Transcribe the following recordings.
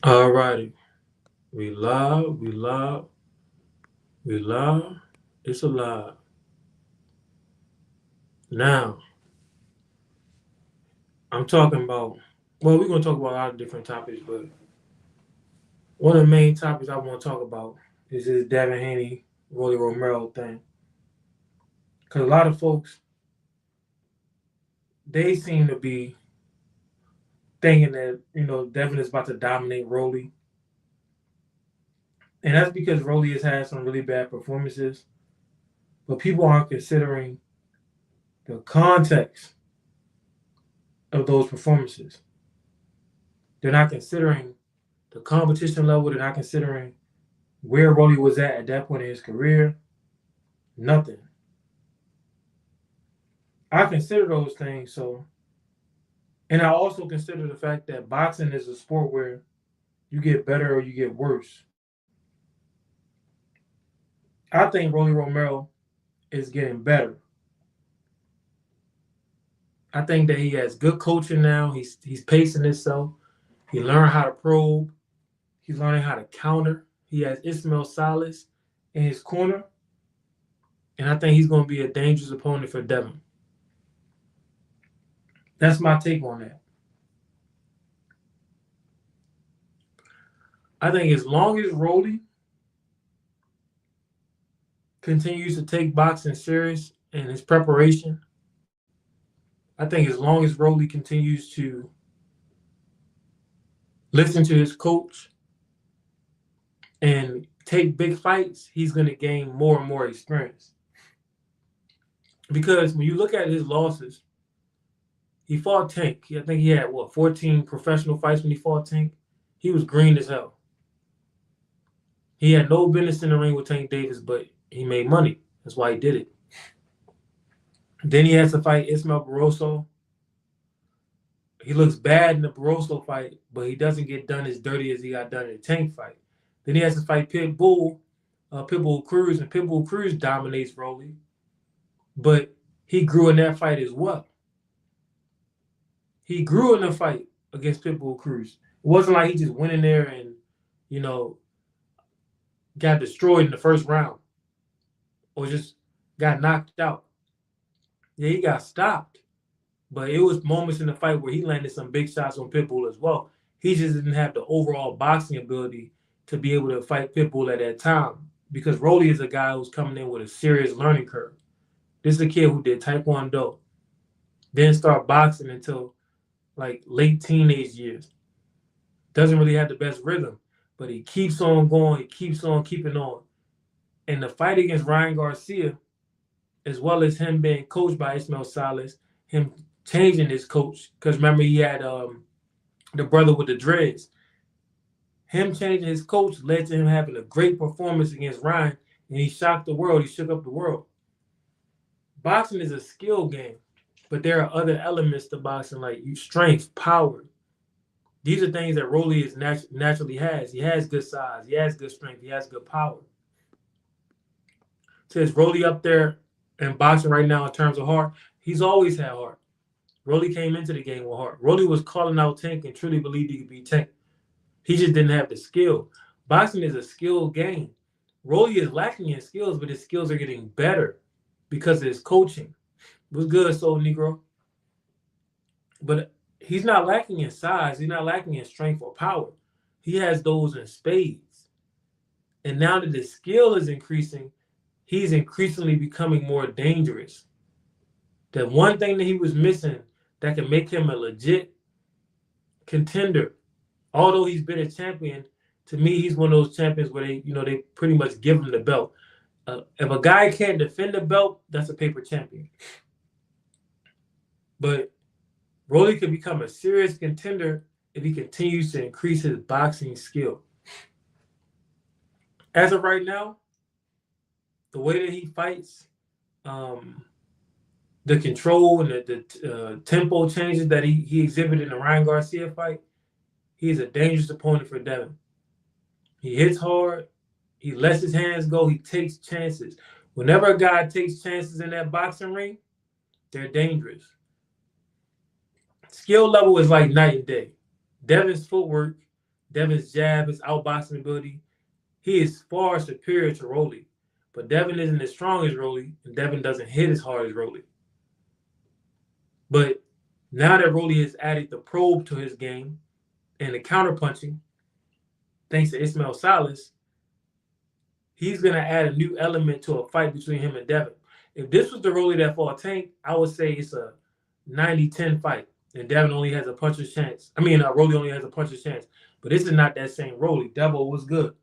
All righty. We live, we live, we live. It's alive. Now, I'm talking about, well, we're going to talk about a lot of different topics, but one of the main topics I want to talk about is this Devin Haney, Rolly Romero thing. Because a lot of folks, they seem to be thinking that, Devin is about to dominate Rolly. And that's because Rolly has had some really bad performances, but people aren't considering the context of those performances. They're not considering the competition level. They're not considering where Rolly was at that point in his career. Nothing. I consider those things. And I also consider the fact that boxing is a sport where you get better or you get worse. I think Rolly Romero is getting better. I think that he has good coaching now. He's pacing himself. He learned how to probe. He's learning how to counter. He has Ismail Salas in his corner. And I think he's going to be a dangerous opponent for Devin. That's my take on that. I think as long as Rolly continues to take boxing serious and his preparation, I think as long as Rolly continues to listen to his coach and take big fights, he's going to gain more and more experience. Because when you look at his losses, he fought Tank. I think he had, 14 professional fights when he fought Tank? He was green as hell. He had no business in the ring with Tank Davis, but he made money. That's why he did it. Then he has to fight Ismael Barroso. He looks bad in the Barroso fight, but he doesn't get done as dirty as he got done in the Tank fight. Then he has to fight Pitbull Cruz, and Pitbull Cruz dominates Rolly. But he grew in that fight as well. He grew in the fight against Pitbull Cruz. It wasn't like he just went in there and, got destroyed in the first round or just got knocked out. Yeah, he got stopped. But it was moments in the fight where he landed some big shots on Pitbull as well. He just didn't have the overall boxing ability to be able to fight Pitbull at that time because Rolly is a guy who's coming in with a serious learning curve. This is a kid who did Taekwondo, didn't start boxing until like late teenage years. Doesn't really have the best rhythm, but he keeps on going. He keeps on keeping on. And the fight against Ryan Garcia, as well as him being coached by Ismail Salas, him changing his coach, because remember he had the brother with the dreads. Him changing his coach led to him having a great performance against Ryan, and he shocked the world. He shook up the world. Boxing is a skill game, but there are other elements to boxing like strength, power. These are things that Rolly is naturally has. He has good size. He has good strength. He has good power. So is Rolly up there in boxing right now in terms of heart? He's always had heart. Rolly came into the game with heart. Rolly was calling out Tank and truly believed he could beat Tank. He just didn't have the skill. Boxing is a skill game. Rolly is lacking in skills, but his skills are getting better because of his coaching. It was good, Soul Negro. But he's not lacking in size. He's not lacking in strength or power. He has those in spades. And now that the skill is increasing, he's increasingly becoming more dangerous. The one thing that he was missing that can make him a legit contender, although he's been a champion, to me, he's one of those champions where they pretty much give him the belt. If a guy can't defend the belt, that's a paper champion. But Rolly could become a serious contender if he continues to increase his boxing skill. As of right now, the way that he fights, the control and the tempo changes that he exhibited in the Ryan Garcia fight, he's a dangerous opponent for Devin. He hits hard. He lets his hands go. He takes chances. Whenever a guy takes chances in that boxing ring, they're dangerous. Skill level is like night and day. Devin's footwork Devin's jab, his outboxing ability, he is far superior to Rolly. But Devin isn't as strong as Rolly, and Devin doesn't hit as hard as Rolly. But now that Rolly has added the probe to his game and the counterpunching, thanks to Ismail Salas, he's going to add a new element to a fight between him and Devin. If this was the Rolly that fought Tank, I would say it's a 90-10 fight. And Devin only has a puncher's chance. Rolly only has a puncher's chance. But this is not that same Rolly. Devo was good.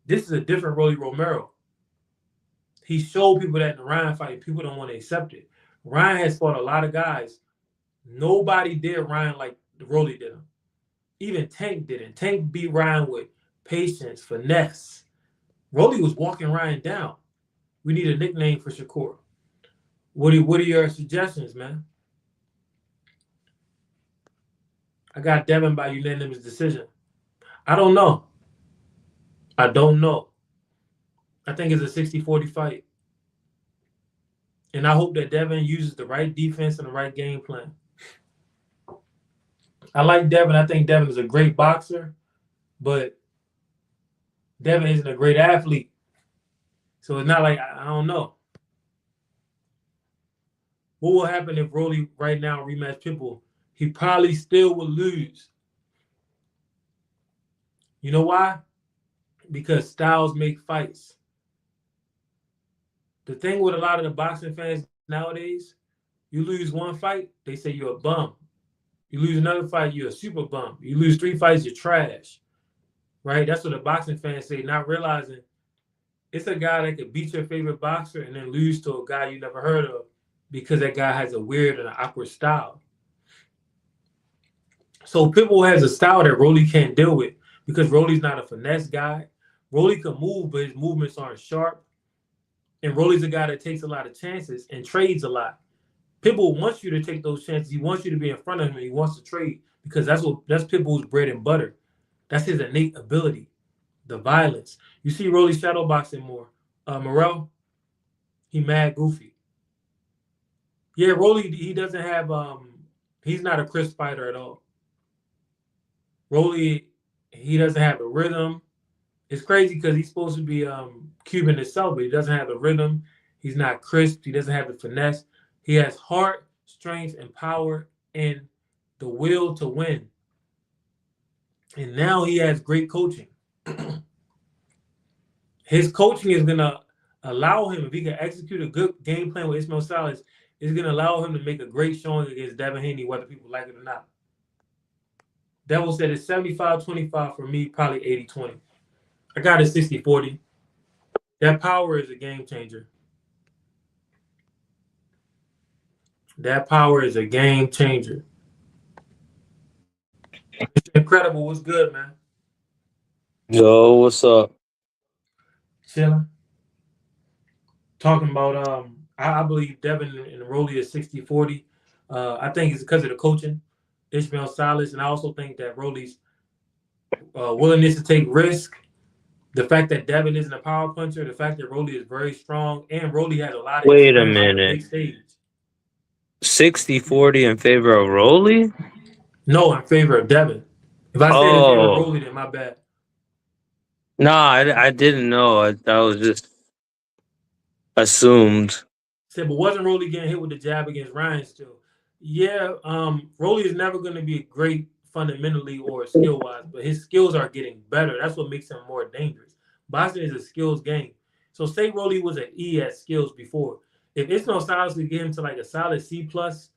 This is a different Rolly Romero. He showed people that in the Ryan fight, people don't want to accept it. Ryan has fought a lot of guys. Nobody did Ryan like Rolly did him. Even Tank didn't. Tank beat Ryan with patience, finesse. Rolly was walking Ryan down. We need a nickname for Shakur. What are your suggestions, man? I got Devin by unanimous decision. I don't know. I think it's a 60-40 fight. And I hope that Devin uses the right defense and the right game plan. I like Devin. I think Devin is a great boxer, but Devin isn't a great athlete. So it's not like, I don't know. What will happen if Rolly right now rematch Pitbull? He probably still will lose. You know why? Because styles make fights. The thing with a lot of the boxing fans nowadays, you lose one fight, they say you're a bum. You lose another fight, you're a super bum. You lose 3 fights, you're trash. Right? That's what the boxing fans say, not realizing it's a guy that could beat your favorite boxer and then lose to a guy you never heard of because that guy has a weird and an awkward style. So Pitbull has a style that Rolly can't deal with because Rolly's not a finesse guy. Rolly can move, but his movements aren't sharp. And Rolly's a guy that takes a lot of chances and trades a lot. Pitbull wants you to take those chances. He wants you to be in front of him and he wants to trade because that's Pitbull's bread and butter. That's his innate ability, the violence. You see Rolly shadowboxing more. Morel, he mad goofy. Yeah, Rolly, he doesn't have he's not a crisp fighter at all. Rolly, he doesn't have the rhythm. It's crazy because he's supposed to be Cuban himself, but he doesn't have the rhythm. He's not crisp. He doesn't have the finesse. He has heart, strength, and power, and the will to win. And now he has great coaching. His coaching is going to allow him, if he can execute a good game plan with Ismail Salas, it's going to allow him to make a great showing against Devin Haney, whether people like it or not. Devil said it's 75-25 for me, probably 80-20. I got it 60-40. That power is a game changer. That power is a game changer. It's incredible. What's good, man? Yo, what's up? Chilling. Talking about I believe Devin and Rolly is 60-40. I think it's because of the coaching, Ismail Salas, and I also think that Rolly's willingness to take risk, the fact that Devin isn't a power puncher, the fact that Rolly is very strong, and Rolly has a lot of Wait a experience on the minute. big stage. 60-40 in favor of Rolly? No, in favor of Devin. If I said in favor of Rolly, then my bad. Nah, I didn't know. That was just assumed. Said, but wasn't Rolly getting hit with the jab against Ryan still? Yeah, Rolly is never going to be great fundamentally or skill wise, but his skills are getting better. That's what makes him more dangerous. Boxing is a skills game. So say Rolly was an E at skills before. If Ismail Salas could get him to like a solid C plus,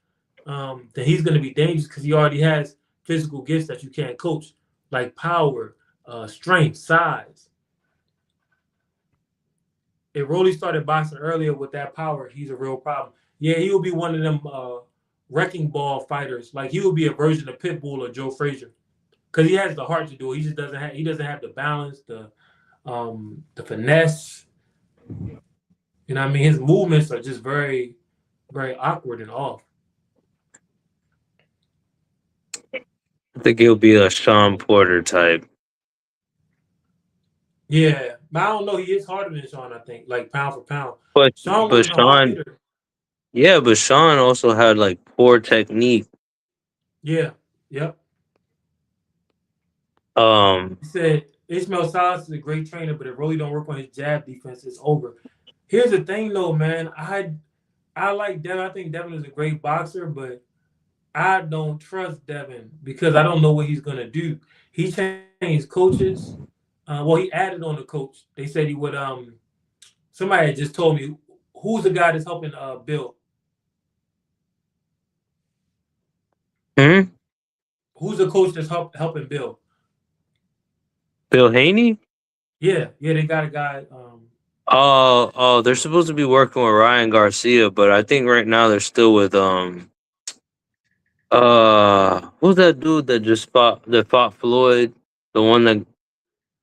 then he's going to be dangerous because he already has physical gifts that you can't coach, like power, strength, size. If Rolly started boxing earlier with that power, he's a real problem. Yeah, he will be one of them wrecking ball fighters. Like he will be a version of Pitbull or Joe Frazier, because he has the heart to do it. He just doesn't have. He doesn't have the balance, the finesse. You know what I mean? His movements are just very, very awkward and off. I think he'll be a Sean Porter type. Yeah, but I don't know. He is harder than Sean, I think, like pound for pound. But Sean wasn't a hard hitter. Yeah, but Sean also had like poor technique. Yeah. Yep. Um, He said Ishmael Salas is a great trainer, but if Rolly don't work on his jab defense, it's over. Here's the thing, though, man. I like Devin. I think Devin is a great boxer, but I don't trust Devin because I don't know what he's gonna do. He changed coaches. Well, he added on the coach. They said he would. Somebody had just told me who's the guy that's helping Bill. hmm? Who's the coach that's helping Bill? Bill Haney? Yeah, yeah, they got a guy. Oh, they're supposed to be working with Ryan Garcia, but I think right now they're still with who's that dude that fought Floyd? The one that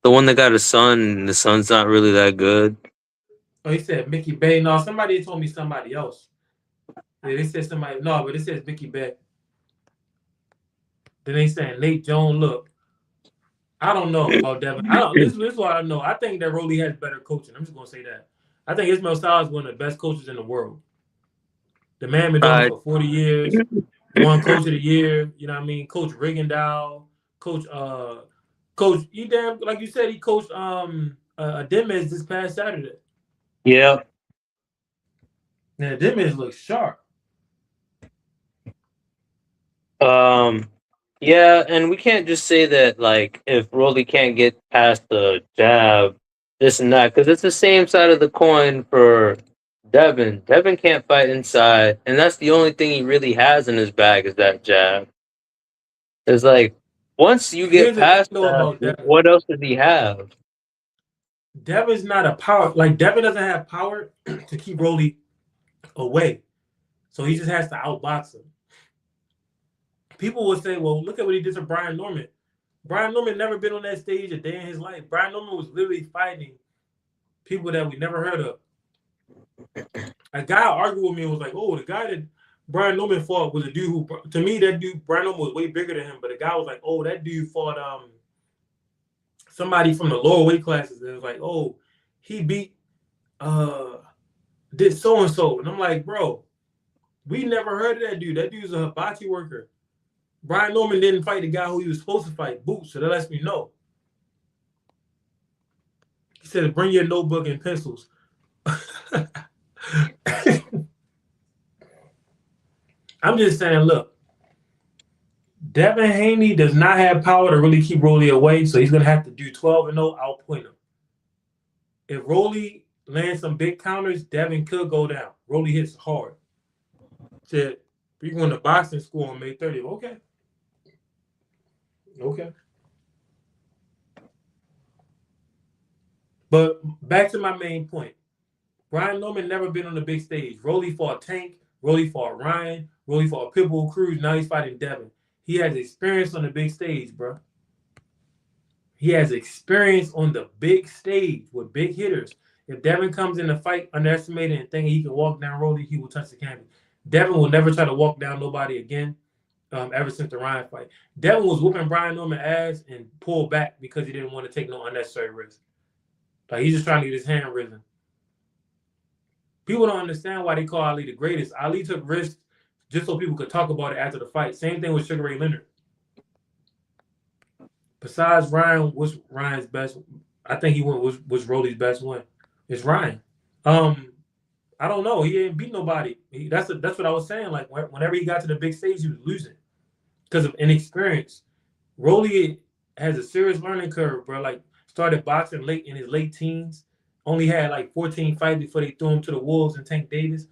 the one that got a son and the son's not really that good. Oh, he said Mickey Bay. No, somebody told me somebody else. Yeah, they said somebody. No, but it says Mickey Bay. Then they saying Nate Jones. Look, I don't know about Devin. I don't. This is what I know. I think that Rolly has better coaching. I'm just gonna say that. I think Ismail Saleh is one of the best coaches in the world. The man been doing it Uh, for 40 years. One coach of the year. You know what I mean? Coach Rigondeaux. Coach. He damn like you said. He coached Demes this past Saturday. yeah. Now Demes looks sharp. Um, yeah, and we can't just say that like if Rolly can't get past the jab, this and that, because it's the same side of the coin for Devin. Devin can't fight inside, and that's the only thing he really has in his bag is that jab. It's like once you get Here's the thing past though that, about Devin. what else does he have? Devin's not a power. Like Devin doesn't have power to keep Rolly away. So he just has to outbox him. People will say, well, look at what he did to Brian Norman. Brian Norman never been on that stage a day in his life. Brian Norman was literally fighting people that we never heard of. A guy argued with me and was like, oh, the guy that Brian Norman fought was a dude who, to me, that dude, Brian Norman was way bigger than him. But the guy was like, oh, that dude fought somebody from the lower weight classes. And it was like, oh, he beat this so and so. And I'm like, bro, we never heard of that dude. That dude's a hibachi worker. Brian Norman didn't fight the guy who he was supposed to fight, Boots. So that lets me know. He said, bring your notebook and pencils. I'm just saying, look, Devin Haney does not have power to really keep Rolly away, so he's going to have to do 12-0, outpoint him. If Rolly lands some big counters, Devin could go down. Rolly hits hard. Said, you're going to boxing school on May 30th. Okay. Okay. But back to my main point. Brian Norman never been on the big stage. Rolly fought Tank. Rolly fought Ryan. Rolly fought Pitbull Cruz. Now he's fighting Devin. He has experience on the big stage, bro. He has experience on the big stage with big hitters. If Devin comes in the fight underestimated and thinking he can walk down Rolly, he will touch the canvas. Devin will never try to walk down nobody again. Ever since the Ryan fight, Devin was whooping Brian Norman ass and pulled back because he didn't want to take no unnecessary risk. Like he's just trying to get his hand risen. People don't understand why they call Ali the greatest. Ali took risks just so people could talk about it after the fight. Same thing with Sugar Ray Leonard. Besides Ryan, what's Ryan's best? I think he went was Rolly's best win. It's Ryan. I don't know. He didn't beat nobody. That's what I was saying. Like whenever he got to the big stage, he was losing because of inexperience. Rolly has a serious learning curve, bro. Like started boxing late in his late teens. Only had like 14 fights before they threw him to the Wolves and Tank Davis.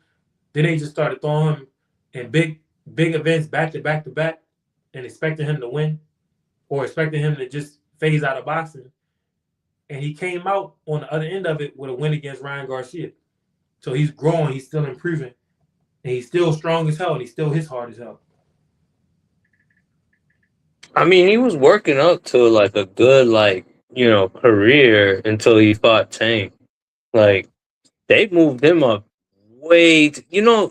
Then they just started throwing him in big events back to back to back and expecting him to win or expecting him to just phase out of boxing. And he came out on the other end of it with a win against Ryan Garcia. So he's growing, he's still improving, and he's still strong as hell, and he still hits hard as hell. I mean, he was working up to like a good career until he fought Tank. Like they moved him up like I No,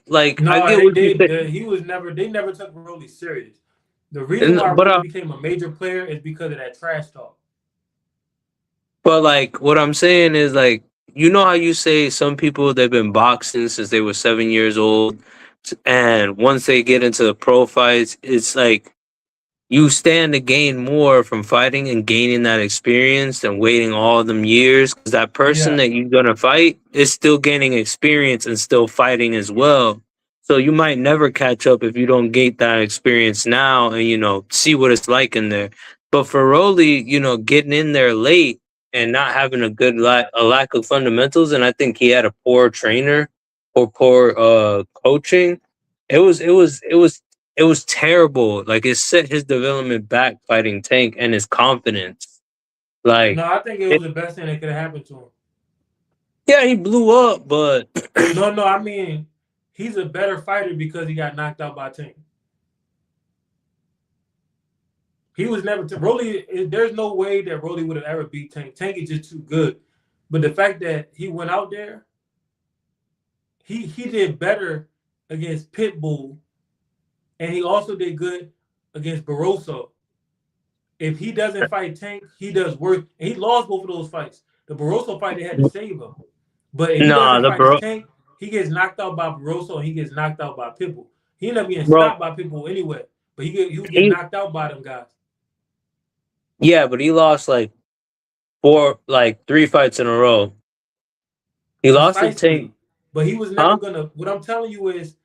get they what you did. say, They never took Rolly serious. The reason why but Rolly became a major player is because of that trash talk. like what I'm saying is like how you say some people they've been boxing since they were 7 years old, and once they get into the pro fights, it's like you stand to gain more from fighting and gaining that experience than waiting all them years. Because that person Yeah. that you're gonna fight is still gaining experience and still fighting as well. So you might never catch up if you don't get that experience now and see what it's like in there. But for Rolly, getting in there late and not having a lack of fundamentals, and I think he had a poor trainer or poor coaching. It was terrible. Like it set his development back fighting Tank and his confidence. Like No, I think it it, was the best thing that could have happened to him. yeah, he blew up, but No, no, I mean he's a better fighter because he got knocked out by Tank. He was never Rolly. There's no way that Rolly would have ever beat Tank. Tank is just too good. But the fact that he went out there, he did better against Pitbull, and he also did good against Barroso. If he doesn't fight Tank, he does worse. And he lost both of those fights. The Barroso fight, they had to save him. But if he nah, doesn't the fight bro, Tank, he gets knocked out by Barroso and he gets knocked out by Pitbull. He ended up getting bro, stopped by Pitbull anyway. But he would get he knocked out by them guys. yeah, but he lost like three fights in a row. He lost to Tank, Precisely. But he was never huh? gonna. What I'm telling you is,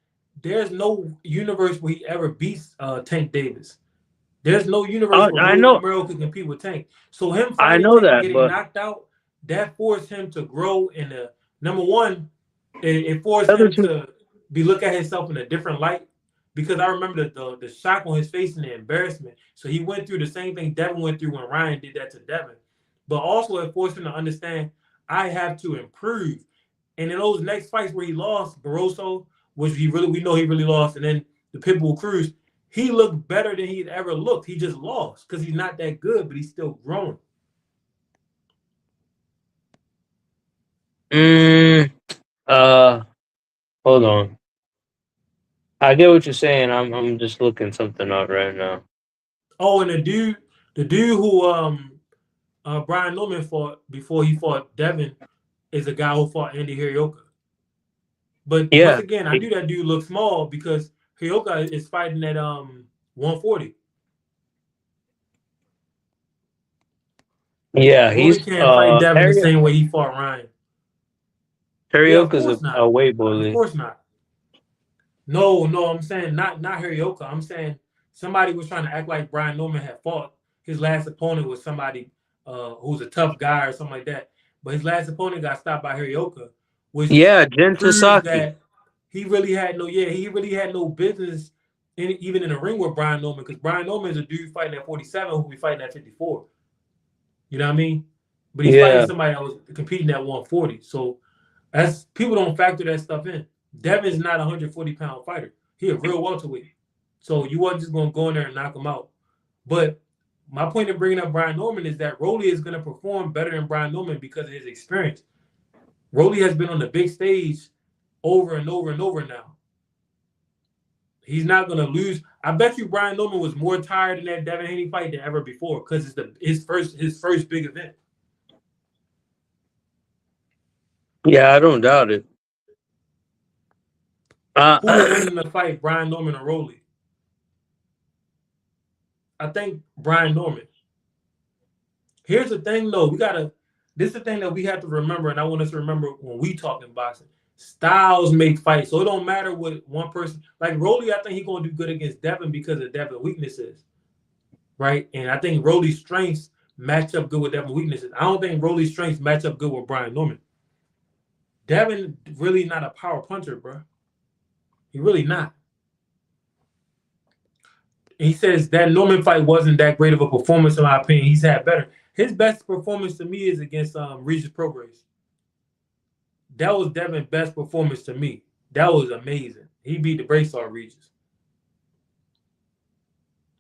there's no universe where he ever beats Tank Davis. There's no universe where I Rolly know, Romero could compete with Tank. So him I fighting know Tank and that, getting but knocked out, that forced him to grow in the number one. It forced the other him two, to be look at himself in a different light. Because I remember the shock on his face and the embarrassment. So he went through the same thing Devin went through when Ryan did that to Devin. But also it forced him to understand I have to improve. And in those next fights where he lost, Barroso, which we know he really lost, and then the Pitbull Cruz, he looked better than he'd ever looked. He just lost because he's not that good, but he's still growing. mm, uh, hold on. I get what you're saying. I'm just looking something up right now. Oh, and the dude who Brian Norman fought before he fought Devin is a guy who fought Andy Hirioka. But once Yeah, again, I knew that dude looked small because Hirioka is fighting at 140. yeah, Rolly he's can't fight Devin the Harry same way he fought Ryan. Yeah, of Karioka's course a not. weight Of bully. course not. No, no, I'm saying not Hirioka. I'm saying somebody was trying to act like Brian Norman had fought. His last opponent was somebody who's a tough guy or something like that. But his last opponent got stopped by Hirioka, which Yeah, Jin proves Tasaki. that he really had no business even in the ring with Brian Norman because Brian Norman is a dude fighting at 47 who be fighting at 54. You know what I mean? But he's fighting Yeah, somebody that was competing at 140. So that's people don't factor that stuff in. Devin's not a 140-pound fighter. He a real welterweight. So you wasn't just gonna go in there and knock him out. But my point in bringing up Brian Norman is that Rolly is gonna perform better than Brian Norman because of his experience. Rolly has been on the big stage over and over and over now. He's not gonna lose. I bet you Brian Norman was more tired in that Devin Haney fight than ever before because it's his first big event. yeah, I don't doubt it. Who will Uh, win in the fight, Brian Norman or Rolly? I think Brian Norman. Here's the thing, though. This is the thing that we have to remember, and I want us to remember when we talk in boxing. Styles make fights, so it don't matter what one person like Rolly. I think he's gonna do good against Devin because of Devin's weaknesses, right? And I think Rolly's strengths match up good with Devin's weaknesses. I don't think Rolly's strengths match up good with Brian Norman. Devin really not a power puncher, bro. He really not. He says that Norman fight wasn't that great of a performance in my opinion. He's had better. His best performance to me is against Regis Prograis. That was Devin's best performance to me. That was amazing. He beat the brace off Regis.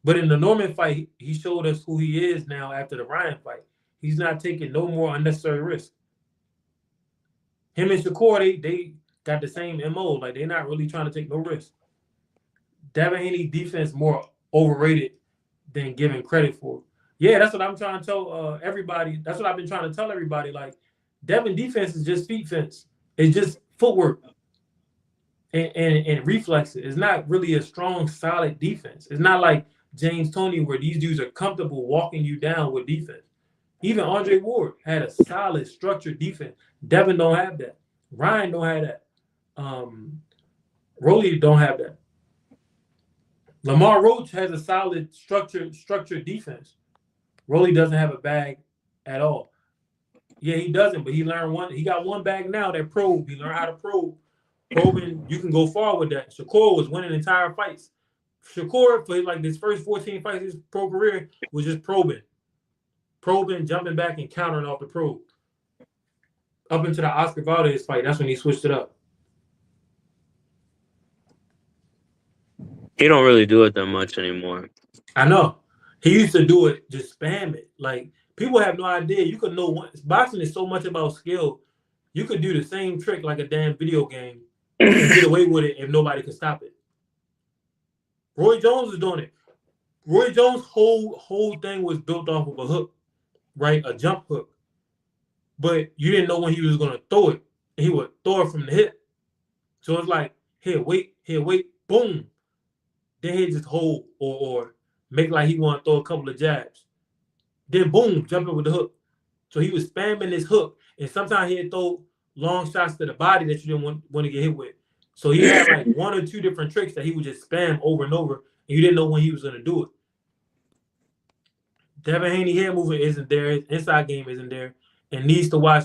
But in the Norman fight, he showed us who he is now after the Ryan fight. He's not taking no more unnecessary risks. Him and Shakur, they got the same MO. Like they're not really trying to take no risks. Devin Haney defense more overrated than given credit for. Yeah, that's what I'm trying to tell everybody. That's what I've been trying to tell everybody. Like Devin defense is just feet fence. It's just footwork and reflexes. It's not really a strong, solid defense. It's not like James Toney, where these dudes are comfortable walking you down with defense. Even Andre Ward had a solid, structured defense. Devin don't have that. Ryan don't have that. Um, Rolly don't have that. Lamar Roach has a solid, structured defense. Rolly doesn't have a bag at all. Yeah, he doesn't, but he learned one. He got one bag now that probe. He learned how to probe. Probing, you can go far with that. Shakur was winning entire fights. Shakur, for like his first 14 fights his pro career, was just probing, jumping back and countering off the probe. Up into the Oscar Valdez fight, that's when he switched it up. He don't really do it that much anymore. I know. He used to do it, just spam it. Like people have no idea. You could know boxing is so much about skill. You could do the same trick like a damn video game and get away with it if nobody could stop it. Roy Jones is doing it. Roy Jones' whole thing was built off of a hook, right? A jump hook. But you didn't know when he was gonna throw it. And he would throw it from the hip. So it's like, here, wait, boom. Then he just hold or make like he want to throw a couple of jabs. Then boom, jump in with the hook. So he was spamming his hook. And sometimes he'd throw long shots to the body that you didn't want to get hit with. So he had like one or two different tricks that he would just spam over and over, and you didn't know when he was going to do it. Devin Haney head movement isn't there. His inside game isn't there. And needs to watch,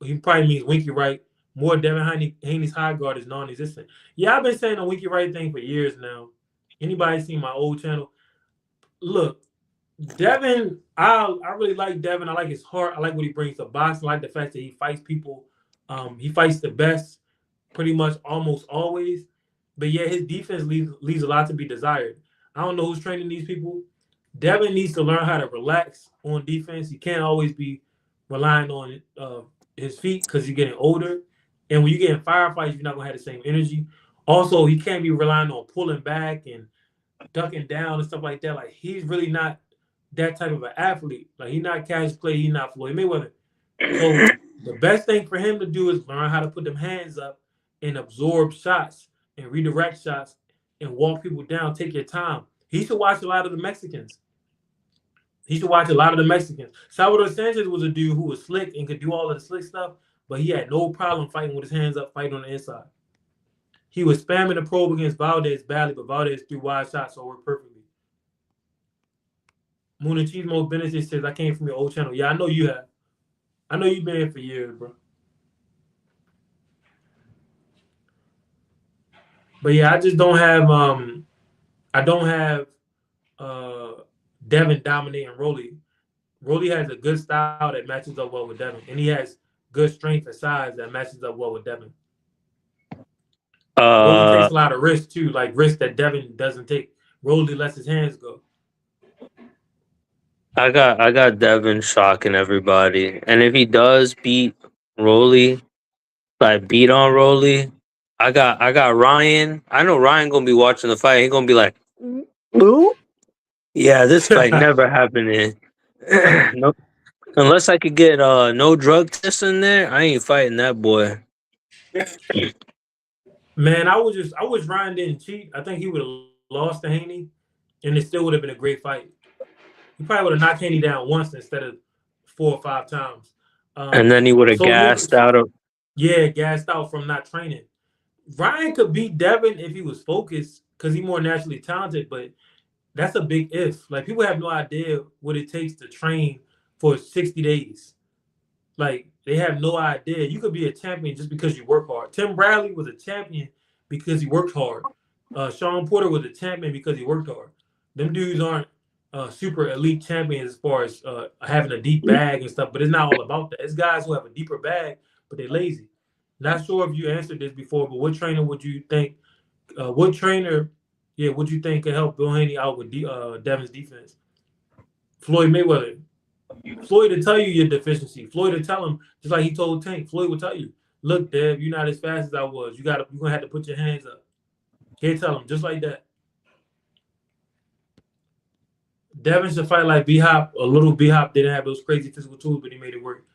he probably means Winky Wright. More Devin Haney's high guard is non-existent. Yeah, I've been saying the Winky Wright thing for years now. Anybody seen my old channel? Look, Devin, I really like Devin. I like his heart. I like what he brings to boxing. I like the fact that he fights people. He fights the best pretty much almost always. But yeah, his defense leaves a lot to be desired. I don't know who's training these people. Devin needs to learn how to relax on defense. He can't always be relying on his feet because he's getting older. And when you get in firefights, you're not going to have the same energy. Also, he can't be relying on pulling back and ducking down and stuff like that. Like, he's really not that type of an athlete. Like, he's not Cash Clay. He's not Floyd Mayweather. So the best thing for him to do is learn how to put them hands up and absorb shots and redirect shots and walk people down. Take your time. He should watch a lot of the Mexicans. Salvador Sanchez was a dude who was slick and could do all of the slick stuff, but he had no problem fighting with his hands up, fighting on the inside. He was spamming the probe against Valdez badly, but Valdez threw wide shots, so it worked perfectly. Moon and Cheesemo Benedict says, I came from your old channel. Yeah, I know you have. I know you've been here for years, bro. But yeah, I just don't have Devin dominating Rolly. Rolly has a good style that matches up well with Devin, and he has good strength and size that matches up well with Devin. Rolly takes a lot of risks too, like risks that Devin doesn't take. Rolly lets his hands go. I got Devin shocking everybody, and if he does beat Rolly, like beat on Rolly, I got Ryan. I know Ryan gonna be watching the fight. He gonna be like, "Who? Yeah, this fight never happening. Nope. Unless I could get no drug test in there, I ain't fighting that boy." Man, I wish Ryan didn't cheat. I think he would have lost to Haney, and it still would have been a great fight. He probably would have knocked Haney down once instead of 4 or 5 times. And then he would have gassed out of. Yeah, gassed out from not training. Ryan could beat Devin if he was focused because he's more naturally talented, but that's a big if. Like, people have no idea what it takes to train for 60 days. Like, they have no idea. You could be a champion just because you work hard. Tim Bradley was a champion because he worked hard. Sean Porter was a champion because he worked hard. Them dudes aren't super elite champions as far as having a deep bag and stuff, but it's not all about that. It's guys who have a deeper bag, but they're lazy. Not sure if you answered this before, but what trainer would you think? Would you think could help Bill Haney out with Devin's defense? Floyd Mayweather. Floyd will tell you your deficiency. Floyd will tell him, just like he told Tank. Floyd will tell you, look, Dev, you're not as fast as I was. You're gonna have to put your hands up. He'll tell him just like that. Devin should fight like B-Hop. A little B-Hop didn't have those crazy physical tools, but he made it work.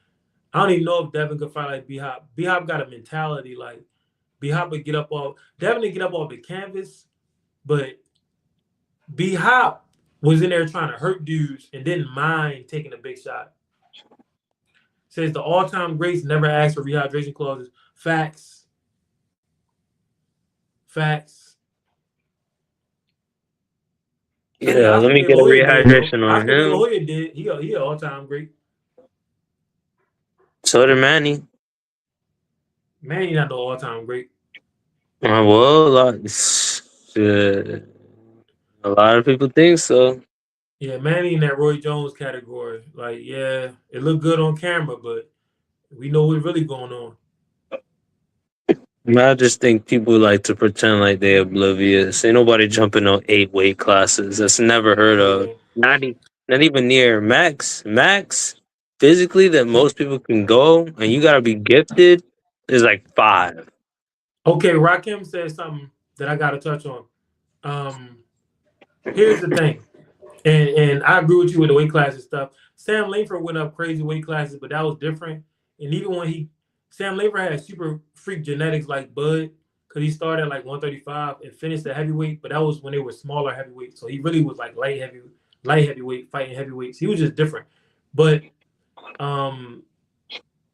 I don't even know if Devin could fight like B-Hop. B-Hop got a mentality like B-Hop would get up off. Devin didn't get up off the canvas, but B Hop was in there trying to hurt dudes and didn't mind taking a big shot. Says the all-time greats never asked for rehydration clauses. Facts. Facts. And Yeah, let Oscar me De get a La Hoya did though. rehydration on Oscar De La him. Hoya did. He an all-time great. So did Manny. Man, he's not the all-time great. Well, shit, a lot of people think so. Yeah, Manny in that Roy Jones category. Like, yeah, it looked good on camera, but we know what's really going on. I just think people like to pretend like they oblivious. Ain't nobody jumping on 8 weight classes. That's never heard of. Yeah. Not even near max physically that most people can go, and you gotta be gifted is like 5. Okay, Rakim said something that I got to touch on. Um, Here's the thing, and I agree with you with the weight classes stuff. Sam Langford went up crazy weight classes, but that was different. And even when Sam Langford had super freak genetics like Bud, because he started at like 135 and finished at heavyweight, but that was when they were smaller heavyweights. So he really was like light heavyweight, fighting heavyweights. He was just different. But um,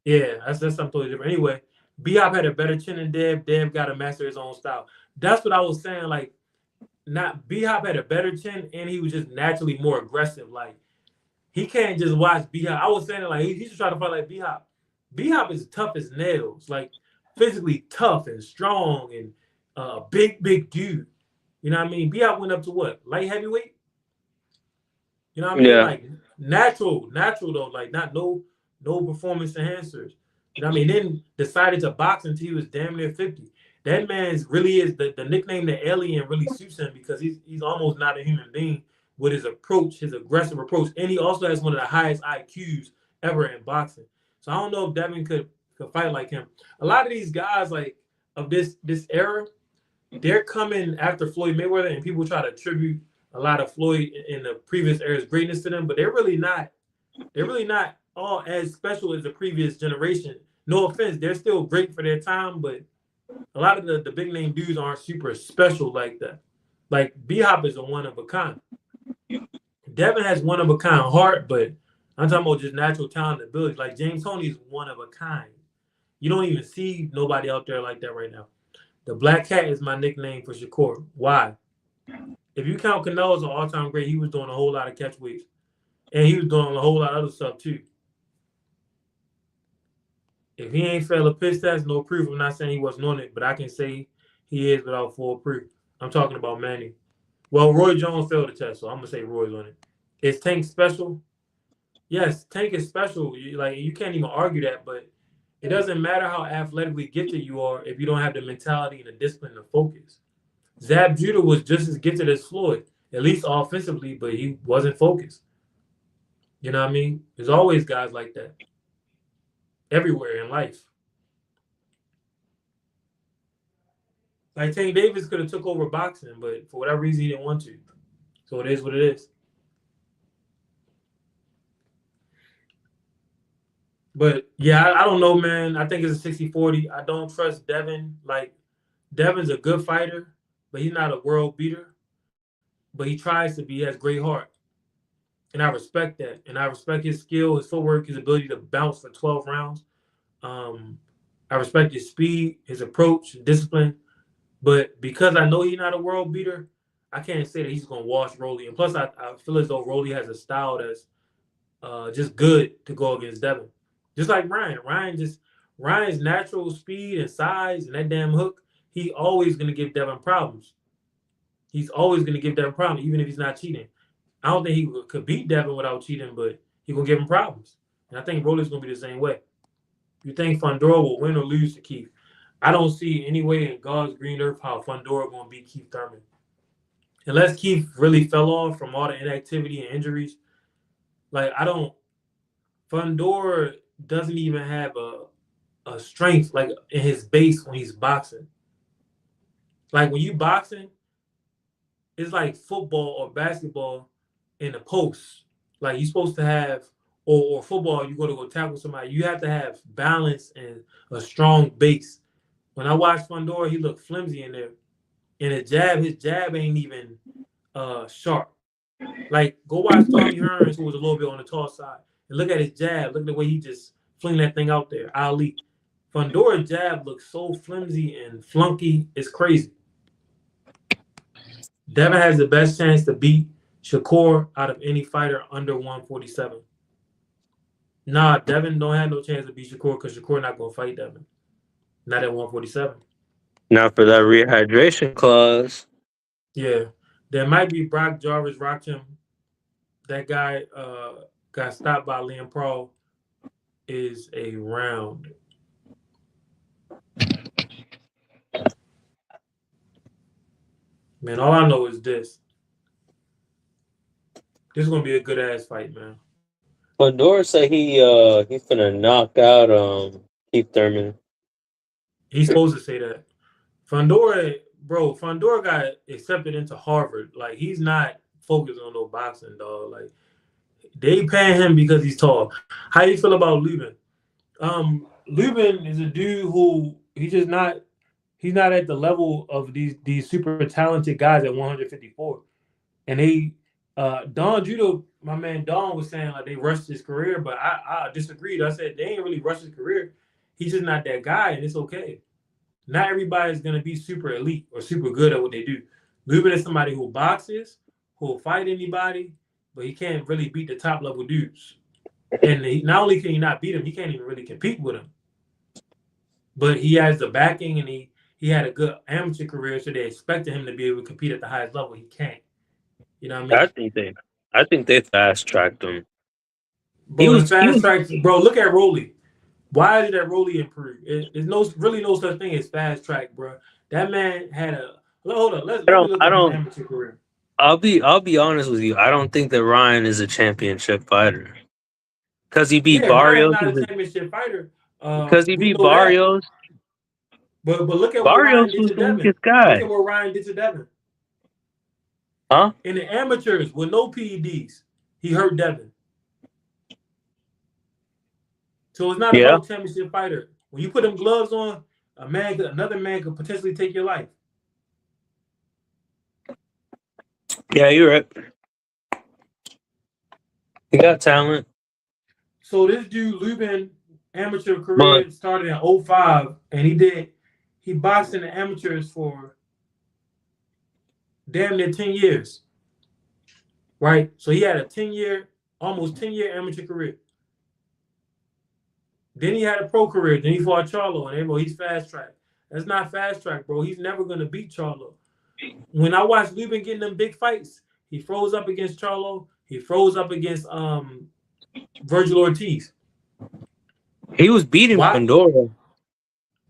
yeah, that's something totally different. Anyway, B-Hop had a better chin than Deb. Deb got to master his own style. That's what I was saying. Like, not B-Hop had a better chin, and he was just naturally more aggressive. Like, he can't just watch B-Hop. I was saying, like, he should try to fight like B-Hop. B-Hop is tough as nails, like, physically tough and strong and big dude. You know what I mean? B-Hop went up to what? Light heavyweight? You know what I mean? Yeah, Like natural though, like not no performance enhancers. You know what I mean? Then decided to box until he was damn near 50. That man's really is the nickname the alien really suits him because he's almost not a human being with his approach, his aggressive approach. And he also has one of the highest IQs ever in boxing. So I don't know if Devin could fight like him. A lot of these guys like of this era, they're coming after Floyd Mayweather, and people try to attribute a lot of Floyd in the previous era's greatness to them, but they're really not. They're really not all as special as the previous generation. No offense, they're still great for their time, but a lot of the big name dudes aren't super special like that. Like B Hop is a one of a kind. Devin has one of a kind heart, but I'm talking about just natural talent and ability. Like James Toney is one of a kind. You don't even see nobody out there like that right now. The Black Cat is my nickname for Shakur. Why? If you count Cano as an all-time great, he was doing a whole lot of catch weights, and he was doing a whole lot of other stuff too. If he ain't failed a piss test, no proof. I'm not saying he wasn't on it, but I can say he is without full proof. I'm talking about Manny. Well, Roy Jones failed the test, so I'm gonna say Roy's on it. Is Tank special? Yes, Tank is special. You can't even argue that, but it doesn't matter how athletically gifted you are if you don't have the mentality and the discipline to focus. Zab Judah was just as gifted as Floyd, at least offensively, but he wasn't focused. You know what I mean? There's always guys like that everywhere in life. Like Tank Davis could have took over boxing, but for whatever reason he didn't want to. So it is what it is. But yeah, I don't know, man. I think it's a 60-40. I don't trust Devin. Like Devin's a good fighter, but he's not a world beater. But he tries to be. He has great heart. And I respect that. And I respect his skill, his footwork, his ability to bounce for 12 rounds. Um, I respect his speed, his approach, discipline. But because I know he's not a world beater, I can't say that he's going to wash Rolly. And plus, I feel as though Rolly has a style that's just good to go against Devin. Just like Ryan. Ryan's natural speed and size and that damn hook, he always going to give Devin problems. He's always going to give Devin problems, even if he's not cheating. I don't think he could beat Devin without cheating, but he going to give him problems. And I think Rolly's going to be the same way. You think Fundora will win or lose to Keith? I don't see any way in God's green earth how Fundora going to beat Keith Thurman. Unless Keith really fell off from all the inactivity and injuries. Like, I don't. Fundora doesn't even have a strength like in his base when he's boxing. Like when you boxing, it's like football or basketball in the post. Like you're supposed to have, or football, you go tackle somebody. You have to have balance and a strong base. When I watched Fundora, he looked flimsy in there. And his jab ain't even sharp. Like go watch Tommy Hearns, who was a little bit on the tall side, and look at his jab. Look at the way he just fling that thing out there. Ali. Fundora's jab looks so flimsy and flunky. It's crazy. Devin has the best chance to beat Shakur out of any fighter under 147. Nah, Devin don't have no chance to beat Shakur because Shakur not gonna fight Devin. Not at 147. Not for that rehydration clause. Yeah. There might be Brock Jarvis Rockton. That guy got stopped by Liam Pro is a round. Man, all I know is this. This is gonna be a good ass fight, man. Fundora said he's gonna knock out Keith Thurman. He's supposed to say that. Fundora got accepted into Harvard. Like he's not focused on no boxing, dog. Like they paying him because he's tall. How you feel about Lubin? Lubin is a dude who he's not at the level of these super talented guys at 154. And they Don Judo, my man Don was saying like they rushed his career, but I disagreed. I said they ain't really rushed his career. He's just not that guy, and it's okay. Not everybody's gonna be super elite or super good at what they do. Lubin is somebody who boxes, who will fight anybody, but he can't really beat the top level dudes. And not only can he not beat him, he can't even really compete with him. But he has the backing, and he had a good amateur career, so they expected him to be able to compete at the highest level. He can't. You know what I mean? I think they fast tracked him. Bro, fast track, bro. Look at Rolly. Why did that Rolly improve? There's really no such thing as fast track, bro. That man had a hold on. Let me look at his amateur career. I'll be honest with you. I don't think that Ryan is a championship fighter because he beat Barrios. Ryan's not a championship fighter. Because he beat Barrios. But look at Barrios what Ryan did to Devin. Look at what Ryan did to Devin. Huh? In the amateurs with no PEDs, he hurt Devin. So it's not about championship fighter. When you put them gloves on, another man could potentially take your life. Yeah, you're right. He got talent. So this dude, Lubin, amateur career started in 2005, and he boxed in the amateurs for damn near 10 years. Right? So he had a almost 10-year amateur career. Then he had a pro career. Then he fought Charlo, and he's fast track. That's not fast track, bro. He's never gonna beat Charlo. When I watched Lubin getting them big fights, he froze up against Charlo. He froze up against Virgil Ortiz. He was beating Fundora.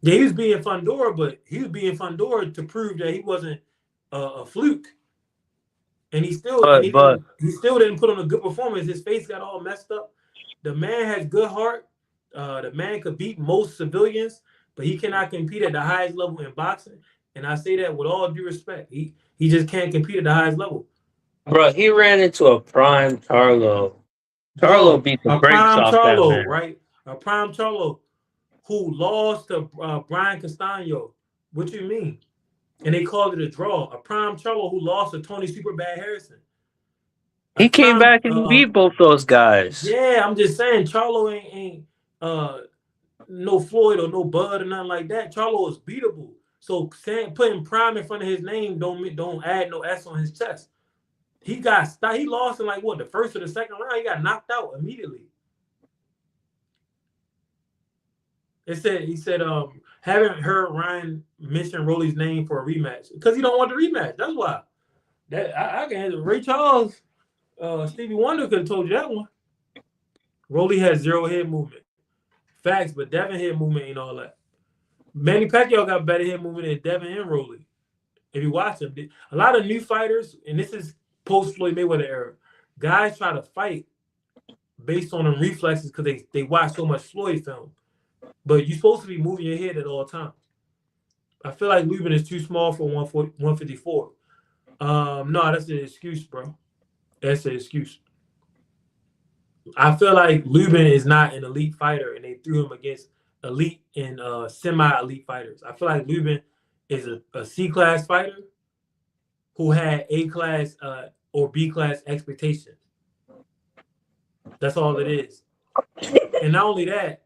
Yeah, he was beating Fundora, but he was beating Fundora to prove that he wasn't a fluke. And he still didn't put on a good performance. His face got all messed up. The man has good heart. The man could beat most civilians, but he cannot compete at the highest level in boxing. And I say that with all due respect. He just can't compete at the highest level. Bro, he ran into a prime Charlo. Charlo beat the brakes off that man. Right? A prime Charlo who lost to Brian Castano. What you mean? And they called it a draw. A prime Charlo who lost to Tony Superbad Harrison. He came back and beat both those guys. Yeah, I'm just saying Charlo ain't no Floyd or no Bud or nothing like that. Charlo is beatable. So putting prime in front of his name don't add no S on his chest. He lost in like the first or the second round. He got knocked out immediately. He said haven't heard Ryan mention Rolly's name for a rematch because he don't want the rematch. That's why. I can Ray Charles, Stevie Wonder could have told you that one. Rolly has zero head movement. Facts, but Devin head movement ain't all that. Manny Pacquiao got better head movement than Devin and Rolly. If you watch them, a lot of new fighters, and this is post Floyd Mayweather era, guys try to fight based on them reflexes because they watch so much Floyd film. But you're supposed to be moving your head at all times. I feel like Lubin is too small for 154. No, that's an excuse, bro. That's an excuse. I feel like Lubin is not an elite fighter, and they threw him against elite and semi-elite fighters. I feel like Lubin is a C-class fighter, who had A class or B class expectations. That's all it is. And not only that,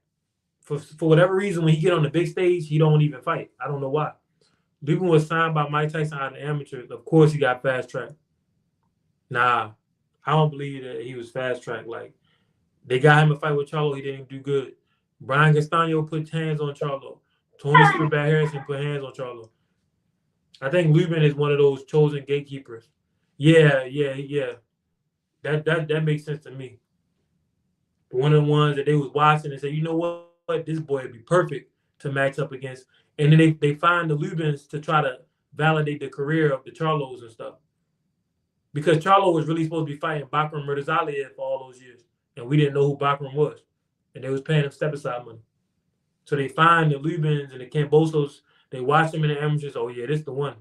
for whatever reason, when he get on the big stage, he don't even fight. I don't know why. Devin was signed by Mike Tyson out of amateurs. Of course, he got fast track. Nah, I don't believe that he was fast track. Like they got him a fight with Charlo, he didn't do good. Brian Castano put hands on Charlo. Tony Superbad Harrison put hands on Charlo. I think Lubin is one of those chosen gatekeepers. Yeah. That makes sense to me. One of the ones that they was watching and said, you know what, this boy would be perfect to match up against. And then they find the Lubins to try to validate the career of the Charlos and stuff. Because Charlo was really supposed to be fighting Bakram Murtazaliev for all those years. And we didn't know who Bakram was. And they was paying him step-aside money. So they find the Lubins and the Cambosos. They watch them in the amateurs. Oh, yeah, this is the one.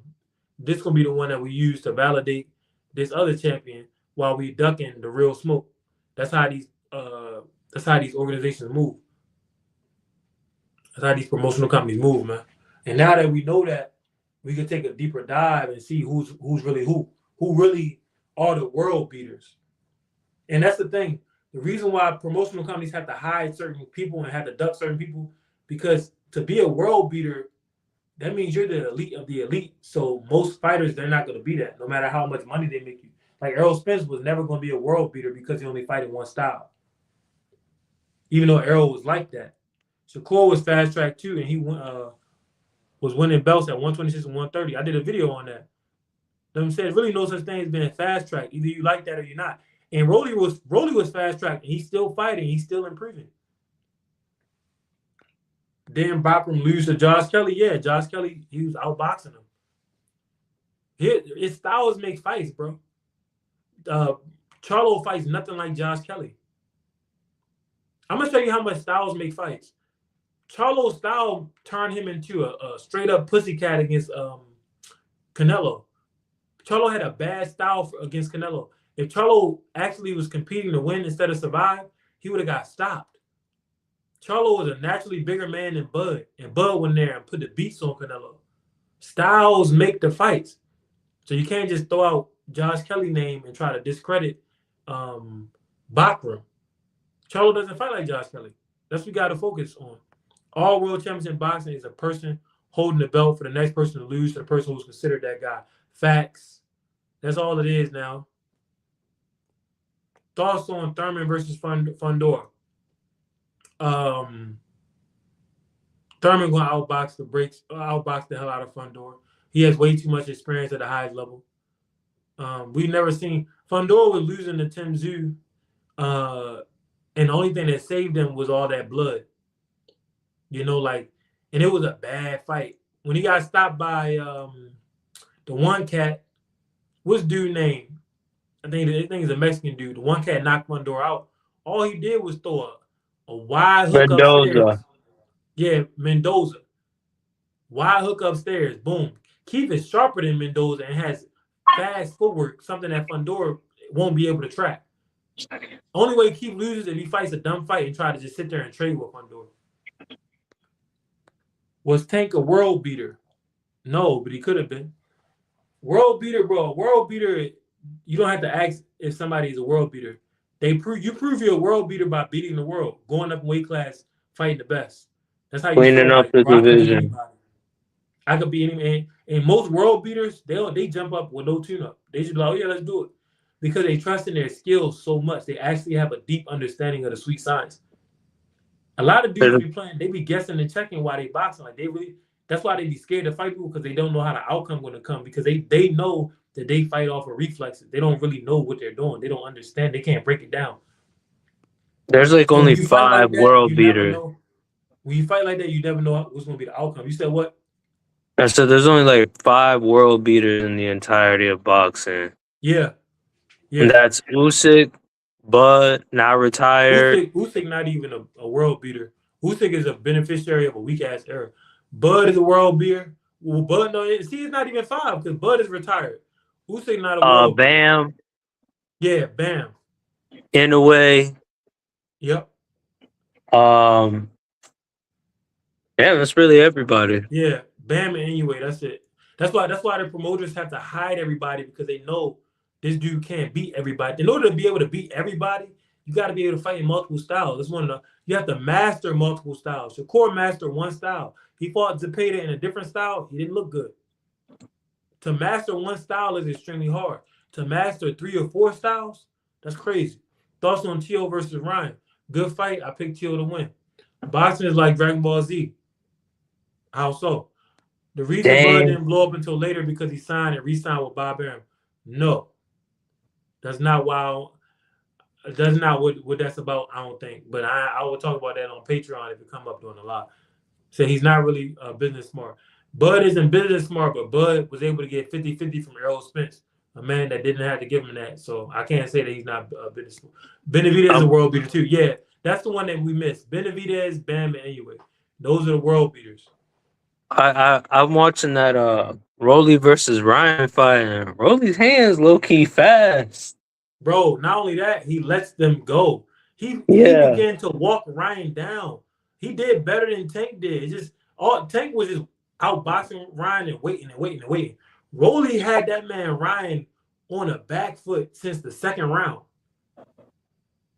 This going to be the one that we use to validate this other champion while we ducking the real smoke. That's how these organizations move. That's how these promotional companies move, man. And now that we know that, we can take a deeper dive and see who's really who really are the world beaters. And that's the thing. The reason why promotional companies have to hide certain people and have to duck certain people, because to be a world beater, that means you're the elite of the elite. So most fighters, they're not going to be that, no matter how much money they make you. Like Errol Spence was never going to be a world beater because he only fight in one style. Even though Errol was like that. Shakur was fast track too, and he was winning belts at 126 and 130. I did a video on that. Them said really no such thing as being fast track. Either you like that or you're not. And Rolly was fast track, and he's still fighting. He's still improving. Then Bakram lose to Josh Kelly. Yeah, Josh Kelly, he was outboxing him. His styles make fights, bro. Charlo fights nothing like Josh Kelly. I'm gonna show you how much styles make fights. Charlo's style turned him into a straight up pussycat against Canelo. Charlo had a bad style against Canelo. If Charlo actually was competing to win instead of survive, he would have got stopped. Charlo was a naturally bigger man than Bud, and Bud went there and put the beats on Canelo. Styles make the fights. So you can't just throw out Josh Kelly's name and try to discredit Bakram. Charlo doesn't fight like Josh Kelly. That's what we got to focus on. All world champions in boxing is a person holding the belt for the next person to lose to the person who's considered that guy. Facts. That's all it is now. Thoughts on Thurman versus Fundora. Thurman going to outbox the hell out of Fundora. He has way too much experience at the highest level. We've never seen Fundora was losing to Tim Tszyu, and the only thing that saved him was all that blood. You know, like, and it was a bad fight. When he got stopped by the one cat, what's dude name? I think he's a Mexican dude. The one cat knocked Fundora out. All he did was throw a wide hook upstairs. Yeah, Mendoza. Wide hook upstairs. Boom. Kjitv is sharper than Mendoza and has fast footwork, something that Fundora won't be able to track. Only way Kjitv loses is if he fights a dumb fight and try to just sit there and trade with Fundora. Was Tank a world beater? No, but he could have been. World beater, bro. World beater, you don't have to ask if somebody is a world beater. You prove you're a world beater by beating the world, going up in weight class, fighting the best. That's how you cleaning up the division. I could be any, and most world beaters, they jump up with no tune-up. They just be like, oh yeah, let's do it. Because they trust in their skills so much. They actually have a deep understanding of the sweet science. A lot of dudes be playing, they be guessing and checking while they boxing. Like that's why they be scared to fight people, because they don't know how the outcome gonna come, because they know that they fight off of reflexes. They don't really know what they're doing. They don't understand. They can't break it down. There's like so only 5 world beaters. When you fight like that, you never know what's gonna be the outcome. You said what? I said there's only like 5 world beaters in the entirety of boxing. Yeah. And that's Usyk, Bud, now retired. Usyk not even a world beater. Usyk is a beneficiary of a weak ass era. Bud is a world beater. Well, Bud, no, he's not even 5 because Bud is retired. Usyk not a world Bam. beater. Yeah, Bam. In a way. Yep. Yeah, that's really everybody. Yeah, Bam and anyway, that's it. That's why the promoters have to hide everybody because they know this dude can't beat everybody. In order to be able to beat everybody, you got to be able to fight in multiple styles. That's one of the you have to master multiple styles. Shakur mastered one style. He fought Zepeda in a different style. He didn't look good. To master one style is extremely hard. To master 3 or 4 styles, that's crazy. Thoughts on Tio versus Ryan? Good fight. I picked Tio to win. Boxing is like Dragon Ball Z. How so? The reason Bud Dang. didn't blow up until later because he signed and re-signed with Bob Arum. No, that's not why. That's not what that's about. I don't think. But I will talk about that on Patreon if it come up during a lot. So he's not really business smart. Bud isn't business smart, but Bud was able to get 50-50 from Errol Spence, a man that didn't have to give him that. So I can't say that he's not business smart. Benavidez is a I'm world beater too. Yeah, that's the one that we missed. Benavidez, Bam, and anyway. Those are the world beaters. I'm watching that Rolly versus Ryan fight, and Rolly's hands low key fast. Bro, not only that, he lets them go. He Yeah. began to walk Ryan down. He did better than Tank did. It's just all Tank was just outboxing Ryan and waiting and waiting and waiting. Rolly had that man Ryan on a back foot since the second round.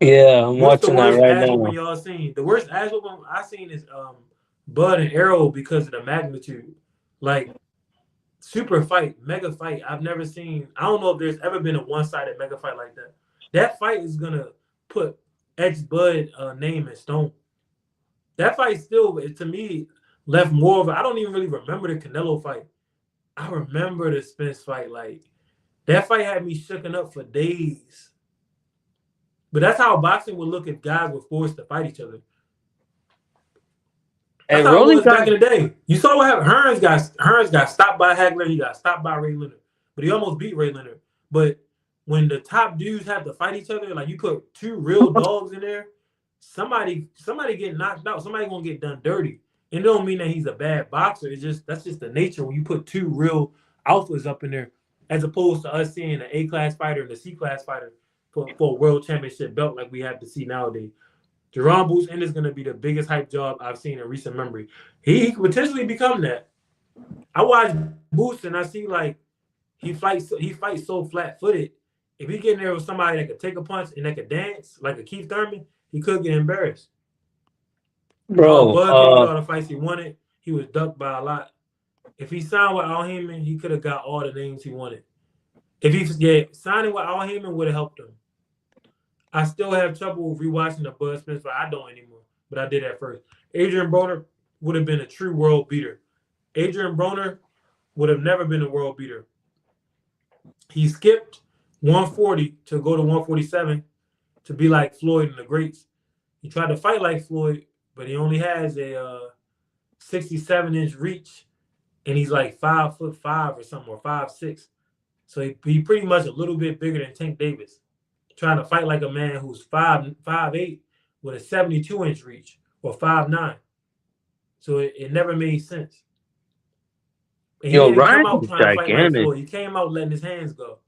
Yeah, I'm What's the watching that worst right ass whooping now. y'all seen? The worst ass whooping I seen is Bud and Arrow because of the magnitude. Like super fight, mega fight. I've never seen. I don't know if there's ever been a one-sided mega fight like that. That fight is gonna put ex Bud name in stone. That fight still, to me, left more of. I don't even really remember the Canelo fight. I remember the Spence fight. Like that fight had me shooken up for days. But that's how boxing would look if guys were forced to fight each other. Hey, That's how it Rolly was back got in the day. You saw what happened. Hearns got stopped by Hagler. He got stopped by Ray Leonard, but he almost beat Ray Leonard. But when the top dudes have to fight each other, like you put 2 real dogs in there, somebody get knocked out. Somebody gonna get done dirty. And it don't mean that he's a bad boxer. It's just that's just the nature when you put 2 real alphas up in there, as opposed to us seeing an A-class fighter and a C-class fighter for a world championship belt like we have to see nowadays. Jerome Boots Ennis is going to be the biggest hype job I've seen in recent memory. He could potentially become that. I watch Boots and I see like he fights so flat footed. If he get in there with somebody that could take a punch and that could dance like a Keith Thurman, he could get embarrassed. bro. Bud couldn't get all the fights he wanted. He was ducked by a lot. If he signed with Al Heyman, he could have got all the names he wanted. If he signing with Al Heyman would have helped him. I still have trouble rewatching the Bud Spence fight. I don't anymore, but I did at first. Adrian Broner would have been a true world beater. Adrian Broner would have never been a world beater. He skipped 140 to go to 147 to be like Floyd and the greats. He tried to fight like Floyd, but he only has a 67-inch reach, and he's like 5'5" or something, or 5'6". So he pretty much a little bit bigger than Tank Davis, trying to fight like a man who's 5'8" with a 72-inch reach, or 5'9". So it never made sense. And he Yo, didn't come Ryan out is trying to fight like gigantic. Floyd. He came out letting his hands go.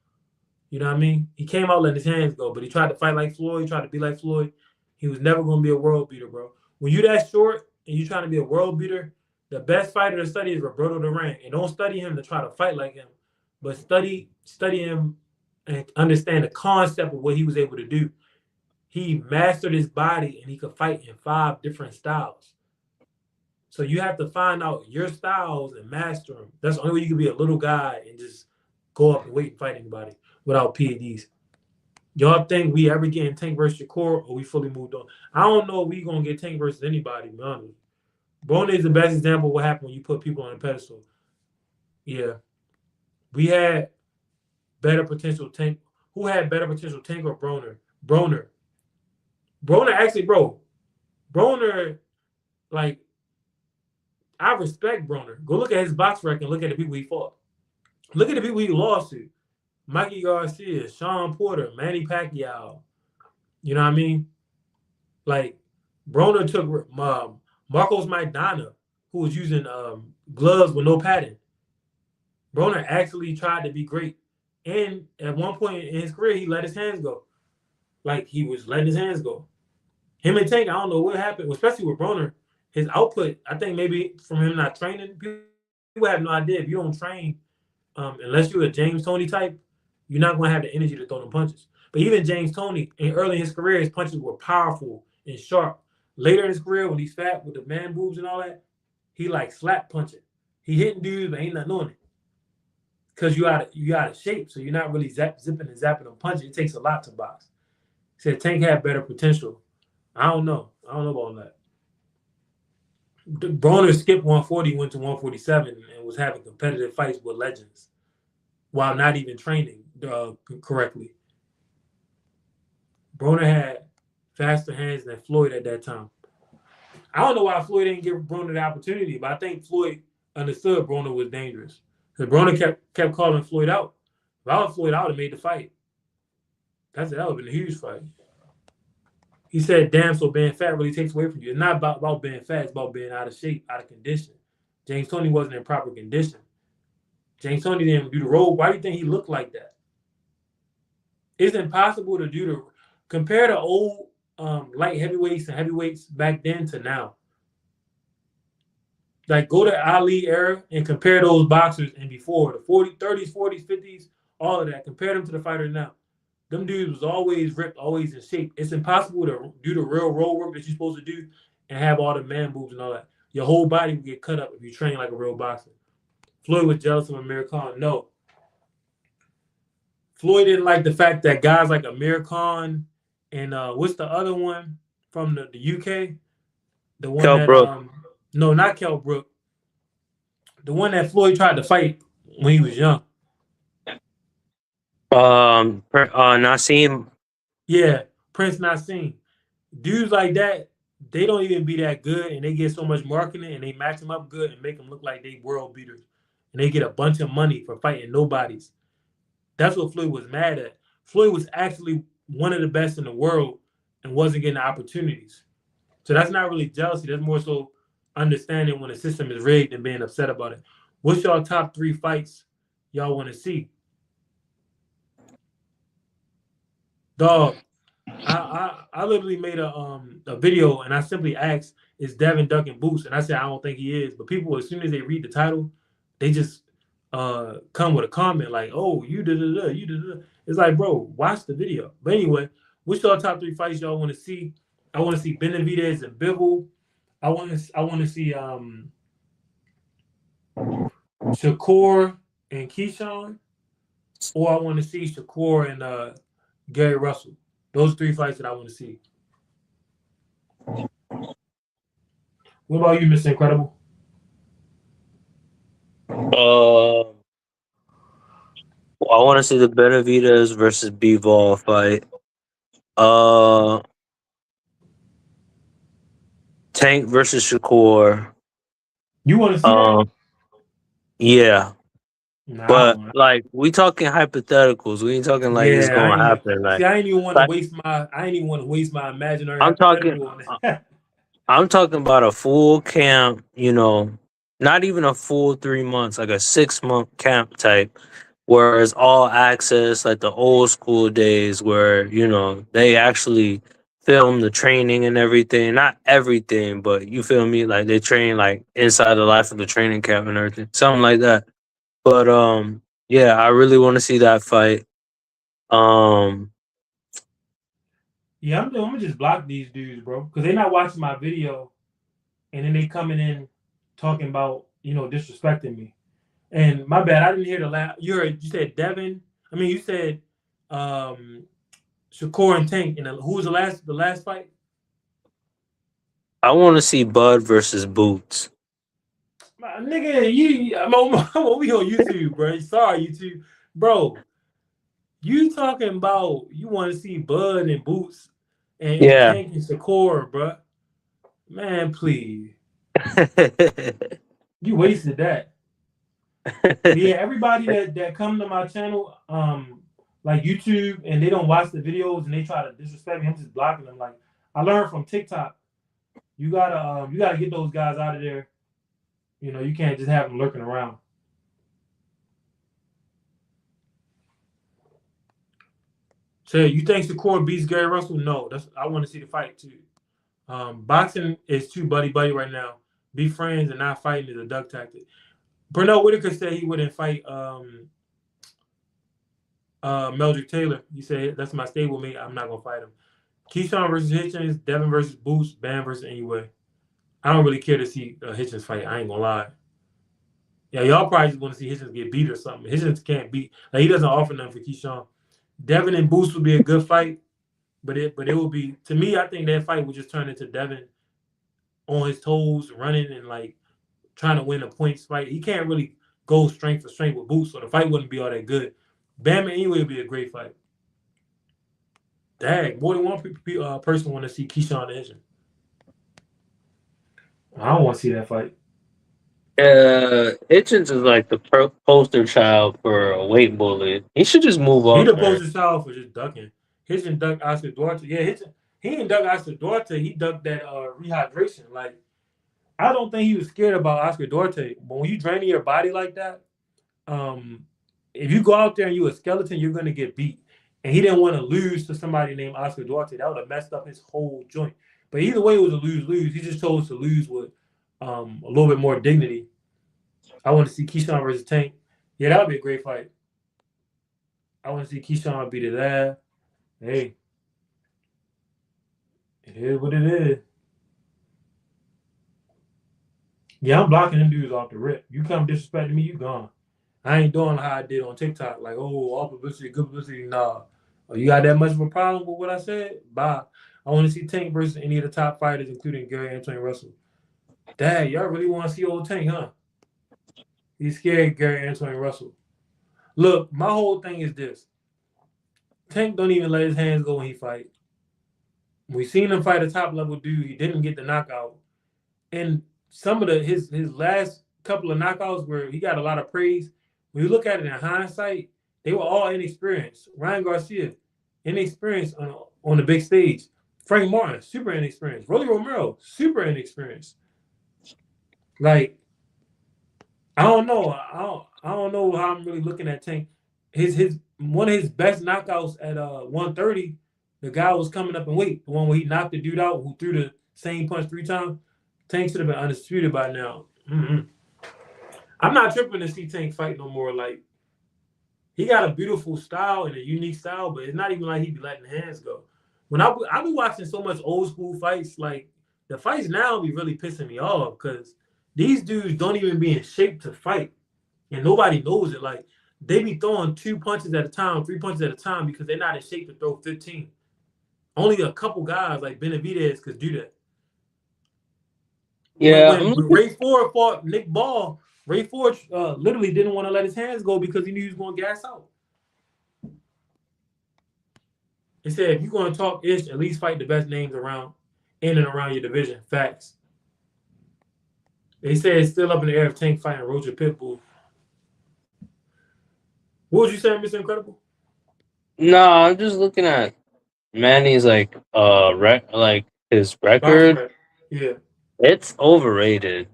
You know what I mean? He came out letting his hands go, but he tried to fight like Floyd. He tried to be like Floyd. He was never going to be a world beater, bro. When you that short and you trying to be a world beater, the best fighter to study is Roberto Duran. And don't study him to try to fight like him, but study him and understand the concept of what he was able to do. He mastered his body and he could fight in 5 different styles. So you have to find out your styles and master them. That's the only way you can be a little guy and just go up and wait and fight anybody without PEDs. Y'all think we ever getting Tank versus Shakur or we fully moved on? I don't know if we gonna get Tank versus anybody, to be honest. Broner is the best example of what happened when you put people on a pedestal. Yeah. We had better potential Tank. Who had better potential, Tank or Broner? Broner actually, bro. Broner, like, I respect Broner. Go look at his box record and look at the people he fought. Look at the people he lost to. Mikey Garcia, Sean Porter, Manny Pacquiao. You know what I mean? Like, Broner took Marcos Maidana, who was using gloves with no padding. Broner actually tried to be great. And at one point in his career, he let his hands go. Like, he was letting his hands go. Him and Tank, I don't know what happened, especially with Broner. His output, I think maybe from him not training, people have no idea if you don't train, unless you're a James Toney type, you're not going to have the energy to throw them punches. But even James Toney, in early in his career, his punches were powerful and sharp. Later in his career, when he's fat with the man boobs and all that, he like slap punching. He hitting dudes, but ain't not doing it because you out of shape, so you're not really zipping and zapping and punching. It takes a lot to box. He said Tank had better potential. I don't know. I don't know about that. Broner skipped 140, went to 147, and was having competitive fights with legends while not even training correctly. Broner had faster hands than Floyd at that time. I don't know why Floyd didn't give Broner the opportunity, but I think Floyd understood Broner was dangerous. Because Broner kept calling Floyd out. If I was Floyd, I would have made the fight. That would have been a huge fight. He said, damn, so being fat really takes away from you. It's not about being fat, it's about being out of shape, out of condition. James Toney wasn't in proper condition. James Toney didn't do the roll. Why do you think he looked like that? It's impossible to do the compare the old light heavyweights and heavyweights back then to now. Like go to Ali era and compare those boxers and before the 30s, 40s, 50s, all of that. Compare them to the fighters now. Them dudes was always ripped, always in shape. It's impossible to do the real roll work that you're supposed to do and have all the man boobs and all that. Your whole body will get cut up if you train like a real boxer. Floyd was jealous of Amir Khan. No. Floyd didn't like the fact that guys like Amir Khan and what's the other one from the UK? The one Kell that Brook. no, not Kell Brook. The one that Floyd tried to fight when he was young. Nassim. Yeah, Prince Nassim. Dudes like that, they don't even be that good, and they get so much marketing, and they match them up good and make them look like they world beaters, and they get a bunch of money for fighting nobodies. That's what Floyd was mad at. Floyd was actually one of the best in the world and wasn't getting opportunities. So that's not really jealousy. That's more so understanding when the system is rigged and being upset about it. What's y'all top 3 fights y'all want to see? Dog, I literally made a video and I simply asked, is Devin ducking boots? And I said I don't think he is. But people, as soon as they read the title, they just come with a comment like, oh, you did it, you did it. It's like, bro, watch the video. But anyway, what's y'all top 3 fights y'all want to see? I want to see Benavidez and Bivol. I want to see Shakur and Keyshawn, or I want to see Shakur and Gary Russell. Those 3 fights that I want to see. What about you, Mr. Incredible? I want to see the Benavidez versus Bivol fight. Tank versus Shakur. You want to see that? Yeah. Nah, But like we talking hypotheticals. We ain't talking like it's gonna happen. Like, see, I ain't even want to waste my imaginary I'm talking hypothetical on that. I'm talking about a full camp, not even a full 3 months, like a 6-month camp type, where it's all access, like the old school days where, they actually film the training and everything. Not everything, but you feel me? Like they train like inside the life of the training camp and everything. Something like that. But yeah, I really want to see that fight. Yeah, I'm gonna just block these dudes, bro, because they're not watching my video, and then they coming in talking about disrespecting me. And my bad, I didn't hear the last. You said Devin. I mean, you said Shakur and Tank. And who was the last fight? I want to see Bud versus Boots. Nigga, I'm on YouTube, bro. Sorry, YouTube, bro. You talking about you want to see Bud and Boots and Tank and Shakur, bro? Man, please. You wasted that. Yeah, everybody that come to my channel, like YouTube, and they don't watch the videos and they try to disrespect me, I'm just blocking them. Like I learned from TikTok, you gotta get those guys out of there. You can't just have them lurking around. So you think Shakur beats Gary Russell? No, I want to see the fight too. Boxing is too buddy right now. Be friends and not fighting is a duck tactic. Pernell Whitaker said he wouldn't fight Meldrick Taylor. He said that's my stablemate. I'm not gonna fight him. Keyshawn versus Hitchens, Devin versus Boots, Bam versus Anyway. I don't really care to see Hitchens fight. I ain't gonna lie. Yeah, y'all probably just want to see Hitchens get beat or something. Hitchens can't beat. Like he doesn't offer nothing for Keyshawn. Devin and Boots would be a good fight, but it would be, to me. I think that fight would just turn into Devin on his toes, running and like trying to win a points fight. He can't really go strength for strength with Boots, so the fight wouldn't be all that good. Bam and Anyway would be a great fight. Dang, more than one person want to see Keyshawn and Hitchens. I don't want to see that fight. Hitchens is like the poster child for a weight bully. He should just move He up, the man. poster child for just ducking. Hitchens ducked Oscar Duarte. Yeah, Hitchens. He didn't duck Oscar Duarte. He ducked that rehydration. Like, I don't think he was scared about Oscar Duarte. But when you draining your body like that, um, if you go out there and you a skeleton, you're gonna get beat. And he didn't want to lose to somebody named Oscar Duarte. That would have messed up his whole joint. But either way, it was a lose-lose. He just chose to lose with a little bit more dignity. I want to see Keyshawn versus Tank. Yeah, that would be a great fight. I want to see Keyshawn beat his ass. Hey, it is what it is. Yeah, I'm blocking them dudes off the rip. You come disrespecting me, you gone. I ain't doing how I did on TikTok. Like, oh, all publicity, good publicity. Nah. Oh, you got that much of a problem with what I said? Bye. I want to see Tank versus any of the top fighters, including Gary Antoine Russell. Dad, y'all really want to see old Tank, huh? He's scared Gary Antoine Russell. Look, my whole thing is this. Tank don't even let his hands go when he fight. We seen him fight a top level dude. He didn't get the knockout. And some of his last couple of knockouts where he got a lot of praise, when you look at it in hindsight, they were all inexperienced. Ryan Garcia, inexperienced on the big stage. Frank Martin, super inexperienced. Rolly Romero, super inexperienced. Like, I don't know. I don't know how I'm really looking at Tank. His one of his best knockouts at 130, the guy was coming up in weight. The one where he knocked the dude out who threw the same punch 3 times. Tank should have been undisputed by now. Mm-hmm. I'm not tripping to see Tank fight no more. Like, he got a beautiful style and a unique style, but it's not even like he be letting hands go. When I be watching so much old school fights, like the fights now be really pissing me off because these dudes don't even be in shape to fight, and nobody knows it. Like, they be throwing 2 punches at a time, 3 punches at a time because they're not in shape to throw 15. Only a couple guys like Benavidez could do that. When Yeah, I'm when looking. Ray Ford fought Nick Ball, Ray Ford literally didn't want to let his hands go because he knew he was going to gas out. He said, if you're going to talk ish, at least fight the best names around in and around your division. Facts. They said it's still up in the air if Tank fighting Roger Pitbull. What would you say, Mr. Incredible? No, I'm just looking at Manny's like his Boxing record. rap. Yeah. It's overrated.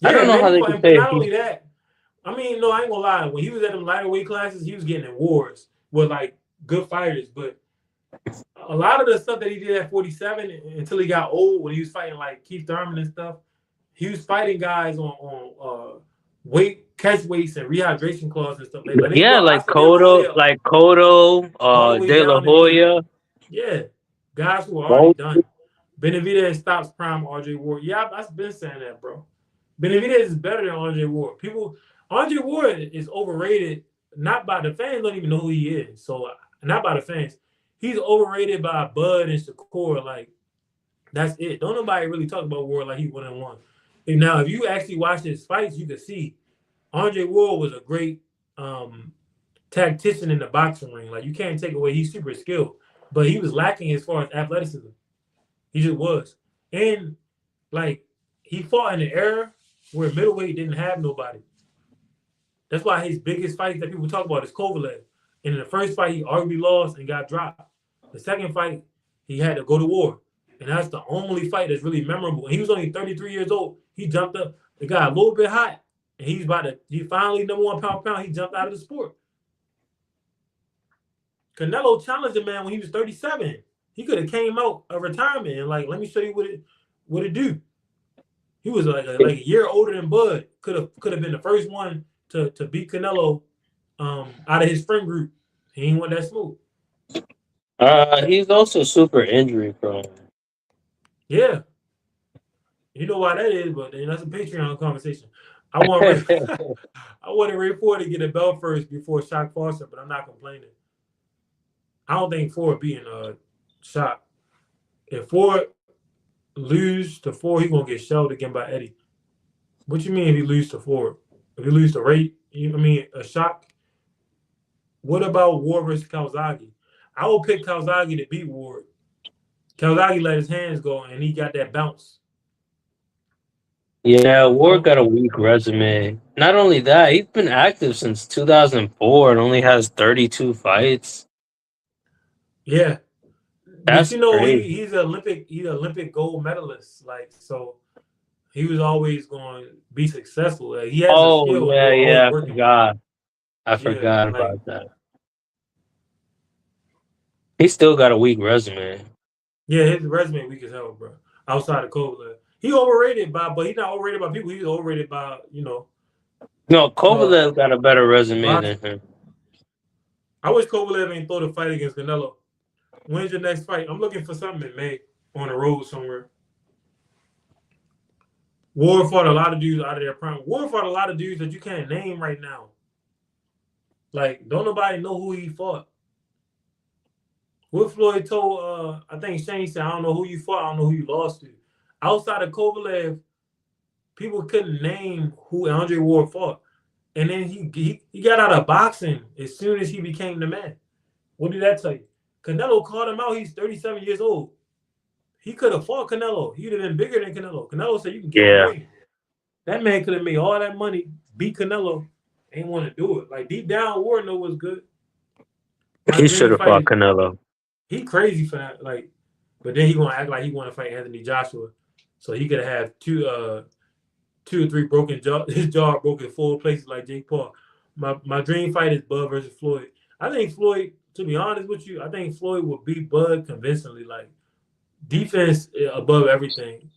I Yeah, don't know how Manny they can fighting, but say not he. only that, I mean, no, I ain't gonna lie. When he was at them lighter weight classes, he was getting in wars with like good fighters. But a lot of the stuff that he did at 47 until he got old, when he was fighting like Keith Thurman and stuff, he was fighting guys on weight catch weights and rehydration clause and stuff. Like they Yeah, brought like Oscar De La Hoya Cotto, all the way De La down to weight. Hoya. Yeah, guys who are already Both. done. Benavidez stops prime RJ Ward. Yeah, I've been saying that, bro. Benavidez is better than RJ Ward. RJ Ward is overrated, not by the fans, don't even know who he is. So, not by the fans. He's overrated by Bud and Shakur. Like, that's it. Don't nobody really talk about Ward like he 1-1. And now, if you actually watch his fights, you can see RJ Ward was a great tactician in the boxing ring. Like, you can't take away, he's super skilled. But he was lacking as far as athleticism. He just was. And, like, he fought in an era where middleweight didn't have nobody. That's why his biggest fight that people talk about is Kovalev. And in the first fight, he arguably lost and got dropped. The second fight, he had to go to war. And that's the only fight that's really memorable. And he was only 33 years old. He jumped up. The guy a little bit hot. And he finally #1 pound for pound. He jumped out of the sport. Canelo challenged a man when he was 37. He could have came out of retirement and like, let me show you what it do. He was like a year older than Bud. Could have been the first one to beat Canelo out of his friend group. He ain't want that smoke. He's also super injury prone. Yeah, you know why that is, but that's a Patreon conversation. I want Ray, I wanted Ray Ford to get a belt first before Shock Foster, but I'm not complaining. I don't think Ford beating Shock. If Ford lose to Ford, he gonna get shelled again by Eddie. What you mean if he lose to Ford? If he lose to Ray, I mean a Shock. What about Ward versus Kawasaki? I will pick Kawasaki to beat Ward. Kawasaki let his hands go and he got that bounce. Yeah, Ward Um, got a weak resume. Not only that, he's been active since 2004 and only has 32 fights. yeah, but That's you know crazy. he's an Olympic gold medalist. Like so, he was always going to be successful. Like, he has a Oh, skill and yeah, he'll always yeah, I work it. forgot. I Yeah, forgot like about that. He still got a weak resume. yeah, his resume weak as hell, bro. Outside of Kovalev, he overrated but he's not overrated by people. He's overrated by No, uh Kovalev got a better resume than boxing. him. I wish Kovalev ain't throw the fight against Canelo. When's your next fight? I'm looking for something in May on the road somewhere. Ward fought a lot of dudes out of their prime. Ward fought a lot of dudes that you can't name right now. Like, don't nobody know who he fought. What Floyd told, I think Shane said, I don't know who you fought, I don't know who you lost to. Outside of Kovalev, people couldn't name who Andre Ward fought. And then he got out of boxing as soon as he became the man. What did that tell you? Canelo called him out. He's 37 years old. He could have fought Canelo. He'd have been bigger than Canelo. Canelo said, you can get him Yeah, away. That man could have made all that money, beat Canelo, ain't want to do it. Like, deep down, Ward know was good. My he should dream have fight fought is, Canelo. he crazy for that. Like, but then he gonna act like he want to fight Anthony Joshua, so he could have two or three broken jaw, his jaw broken full places like Jake Paul. My dream fight is Bud versus Floyd. I think Floyd, to be honest with you, I think Floyd will beat Bud convincingly. Like, defense above everything.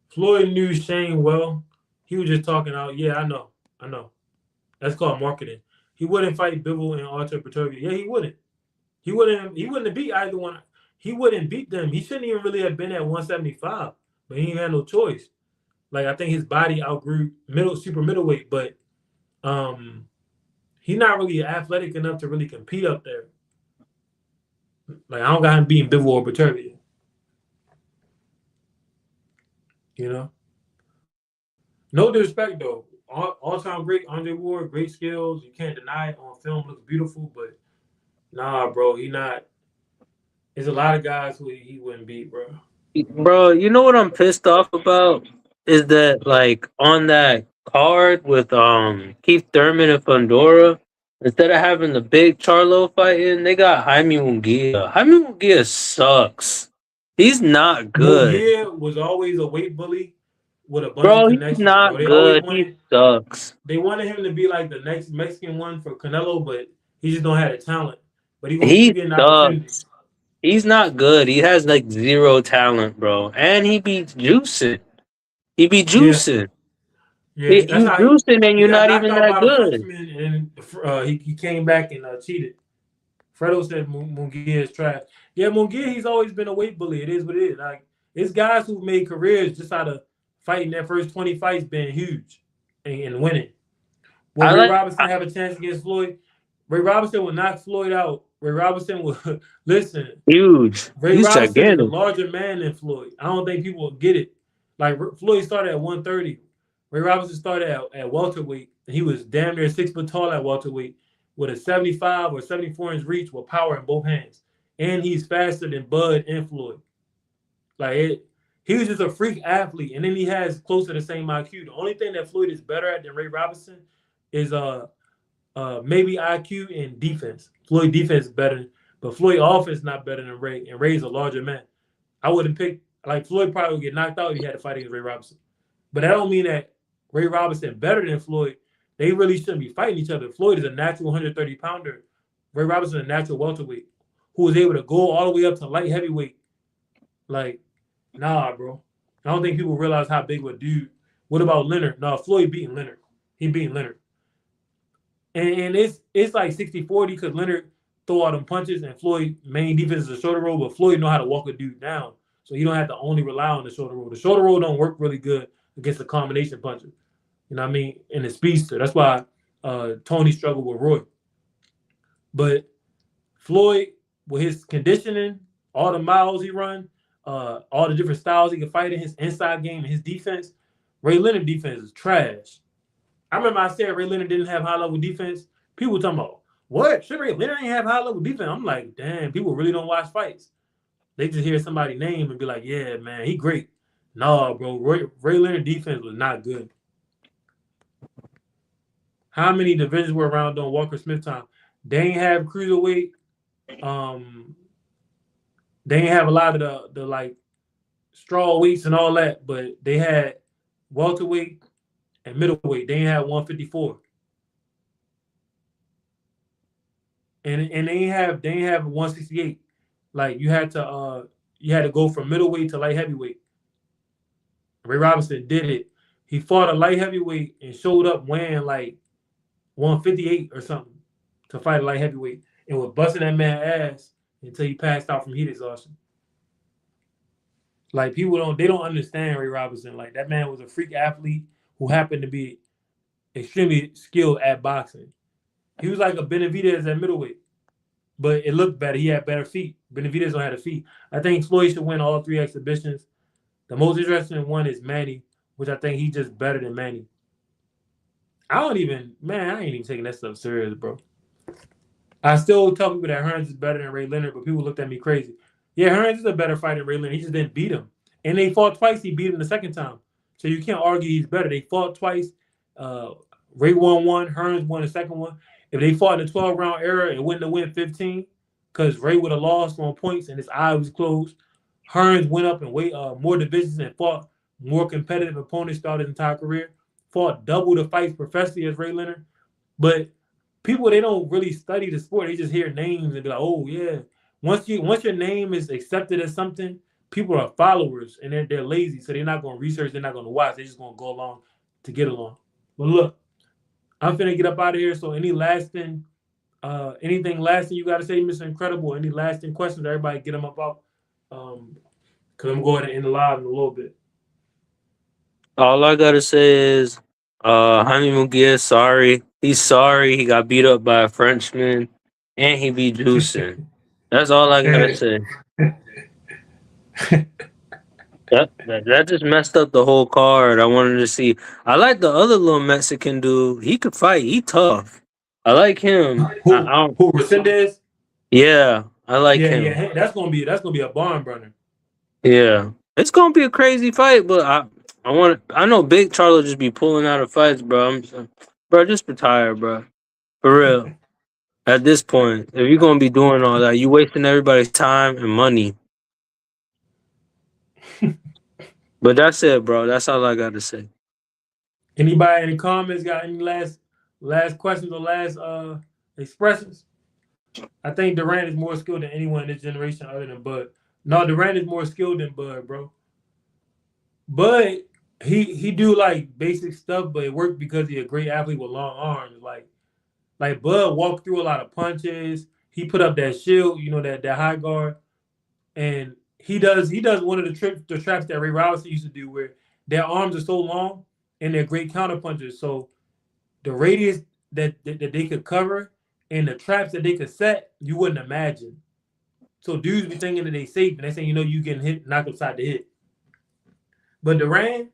Floyd knew Shane well. He was just talking out. Yeah, I know. That's called marketing. He wouldn't fight Bivol and Artur Beterbiev. Yeah, he wouldn't. He wouldn't have beat either one. He wouldn't beat them. He shouldn't even really have been at 175, but he ain't had no choice. Like, I think his body outgrew super middleweight, but he's not really athletic enough to really compete up there. Like, I don't got him beating Bivol or Beterbiev. You know? No disrespect though. All-time great Andre Ward, great skills. You can't deny it. On film looks beautiful, but nah, bro, he not. There's a lot of guys who he wouldn't beat, bro. Bro, you know what I'm pissed off about? Is that like on that card with Keith Thurman and Fundora, instead of having the big Charlo fighting, they got Jaime Munguia. Jaime Munguia sucks. He's not good. Munguia was always a weight bully with a bunch of Bro, he's connections, bro. not They always good. He wanted sucks. they wanted him to be like the next Mexican one for Canelo, but he just don't have the talent. But he gonna keep He getting opportunities. sucks. He's not good. He has like zero talent, bro. And he be juicing. He be Yeah, juicing. yeah. That's You how juicing and he you're got not knocked even out that by the good. Frenchman, and he came back and cheated. Fredo said Munguia is trash. Yeah, Munguia, he's always been a weight bully. It is what it is. Like, it's guys who made careers just out of fighting their first 20 fights being huge and winning. Will I Ray like Robinson have a chance against Floyd? Ray Robinson will knock Floyd out. Ray Robinson will listen. huge. Ray He's Robinson is a gigantic. larger man than Floyd. I don't think people will get it. Like, Floyd started at 130. Ray Robinson started at welterweight, and he was damn near 6 foot tall at welterweight with a 75 or 74-inch reach with power in both hands. And he's faster than Bud and Floyd. He was just a freak athlete, and then he has close to the same IQ. The only thing that Floyd is better at than Ray Robinson is maybe IQ and defense. Floyd defense is better, but Floyd offense not better than Ray, and Ray's a larger man. I wouldn't pick like Floyd probably would get knocked out if he had to fight against Ray Robinson. But that don't mean that Ray Robinson better than Floyd. They really shouldn't be fighting each other. Floyd is a natural 130 pounder. Ray Robinson is a natural welterweight who was able to go all the way up to light heavyweight. Like, nah, bro. I don't think people realize how big of a dude. What about Leonard? No, Floyd beating Leonard. He beating Leonard. And it's like 60-40 because Leonard throw all them punches and Floyd main defense is a shoulder roll, but Floyd know how to walk a dude down. So you don't have to only rely on the shoulder roll. The shoulder roll don't work really good against a combination puncher. You know what I mean? And the speedster. That's why Tony struggled with Roy. But Floyd, with his conditioning, all the miles he run, all the different styles he can fight in, his inside game and his defense, Ray Leonard defense is trash. I remember I said Ray Leonard didn't have high level defense. People were talking about, what? Should Ray Leonard ain't have high level defense? I'm like, damn, people really don't watch fights. They just hear somebody's name and be like, yeah, man, he great. No, bro, Ray Leonard defense was not good. How many divisions were around during Walker Smith time? They ain't have cruiserweight. Um, they ain't have a lot of the like straw weights and all that, but they had welterweight and middleweight. They ain't had 154. And they ain't have 168. Like you had to go from middleweight to light heavyweight. Ray Robinson did it. He fought a light heavyweight and showed up weighing like 158 or something to fight a light heavyweight and was busting that man ass until he passed out from heat exhaustion. Like people don't understand Ray Robinson. Like that man was a freak athlete who happened to be extremely skilled at boxing. He was like a Benavidez at middleweight, but it looked better. He had better feet. Benavidez don't have the feet. I think Floyd should win all 3 exhibitions. The most interesting one is Manny, which I think he's just better than Manny. I ain't even taking that stuff serious, bro. I still tell people that Hearns is better than Ray Leonard, but people looked at me crazy. Yeah, Hearns is a better fighter than Ray Leonard. He just didn't beat him. And they fought twice. He beat him the second time. So you can't argue he's better. They fought twice. Ray won one. Hearns won the second one. If they fought in the 12-round era, it wouldn't have went 15 because Ray would have lost on points and his eye was closed. Hearns went up and weighed more divisions and fought more competitive opponents throughout his entire career. Fought double the fights professionally as Ray Leonard. But people, they don't really study the sport. They just hear names and be like, oh, yeah. Once your name is accepted as something, people are followers and they're lazy. So they're not going to research. They're not going to watch. They're just going to go along to get along. But look, I'm finna get up out of here. So anything lasting you got to say, Mr. Incredible? Any lasting questions? Everybody get them up out. Because I'm going to end the live in a little bit. All I gotta say is, Jaime Mugia is sorry. He's sorry he got beat up by a Frenchman, and he beat Juicing. That's all I gotta say. That just messed up the whole card. I wanted to see. I like the other little Mexican dude. He could fight. He tough. I like him. I don't. Who Resendez? Yeah, I like him. Yeah. That's gonna be a barn burner. Yeah, it's gonna be a crazy fight, but I know Big Charlo just be pulling out of fights, bro. Bro, just retire, bro. For real. At this point, if you're gonna be doing all that, you wasting everybody's time and money. But that's it, bro. That's all I got to say. Anybody in the comments got any last questions or last expressions? I think Durant is more skilled than anyone in this generation other than Bud. No, Durant is more skilled than Bud, bro. But he do like basic stuff, but it worked because he's a great athlete with long arms. Like Bud walked through a lot of punches. He put up that shield, that high guard, and he does one of the traps that Ray Robinson used to do, where their arms are so long and they're great counter punchers. So the radius that they could cover and the traps that they could set, you wouldn't imagine. So dudes be thinking that they safe, and they say, you getting hit, knocked upside the hit. But Durant,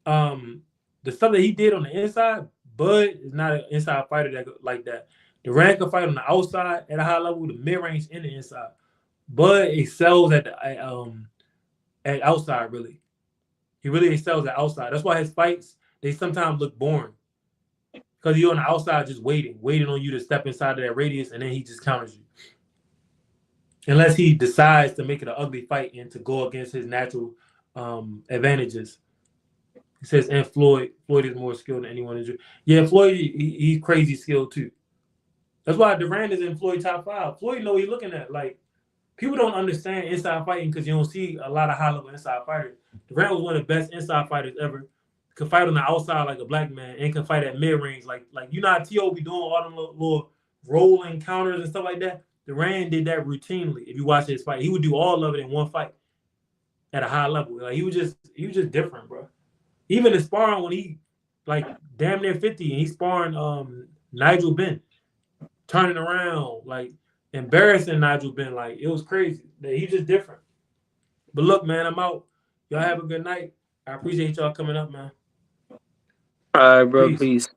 the stuff that he did on the inside, Bud is not an inside fighter like that. Durant can fight on the outside at a high level, the mid range, and the inside. Bud excels at outside, really. He really excels at outside. That's why his fights, they sometimes look boring. Because you're on the outside just waiting on you to step inside of that radius, and then he just counters you. Unless he decides to make it an ugly fight and to go against his natural advantages. He says, and Floyd is more skilled than anyone in. Yeah, Floyd, he's crazy skilled too. That's why Durant is in Floyd top 5. Floyd know what he's looking at. Like, people don't understand inside fighting because you don't see a lot of high level inside fighters. Durant was one of the best inside fighters ever. Could fight on the outside like a black man and can fight at mid range. Like you know how T.O. be doing all them little rolling counters and stuff like that. Durant did that routinely. If you watch his fight, he would do all of it in one fight at a high level. Like he was just different, bro. Even in sparring when he like damn near 50 and he's sparring Nigel Benn, turning around, like embarrassing Nigel Benn. Like it was crazy. He's just different. But look, man, I'm out. Y'all have a good night. I appreciate y'all coming up, man. All right, bro. Peace. Peace.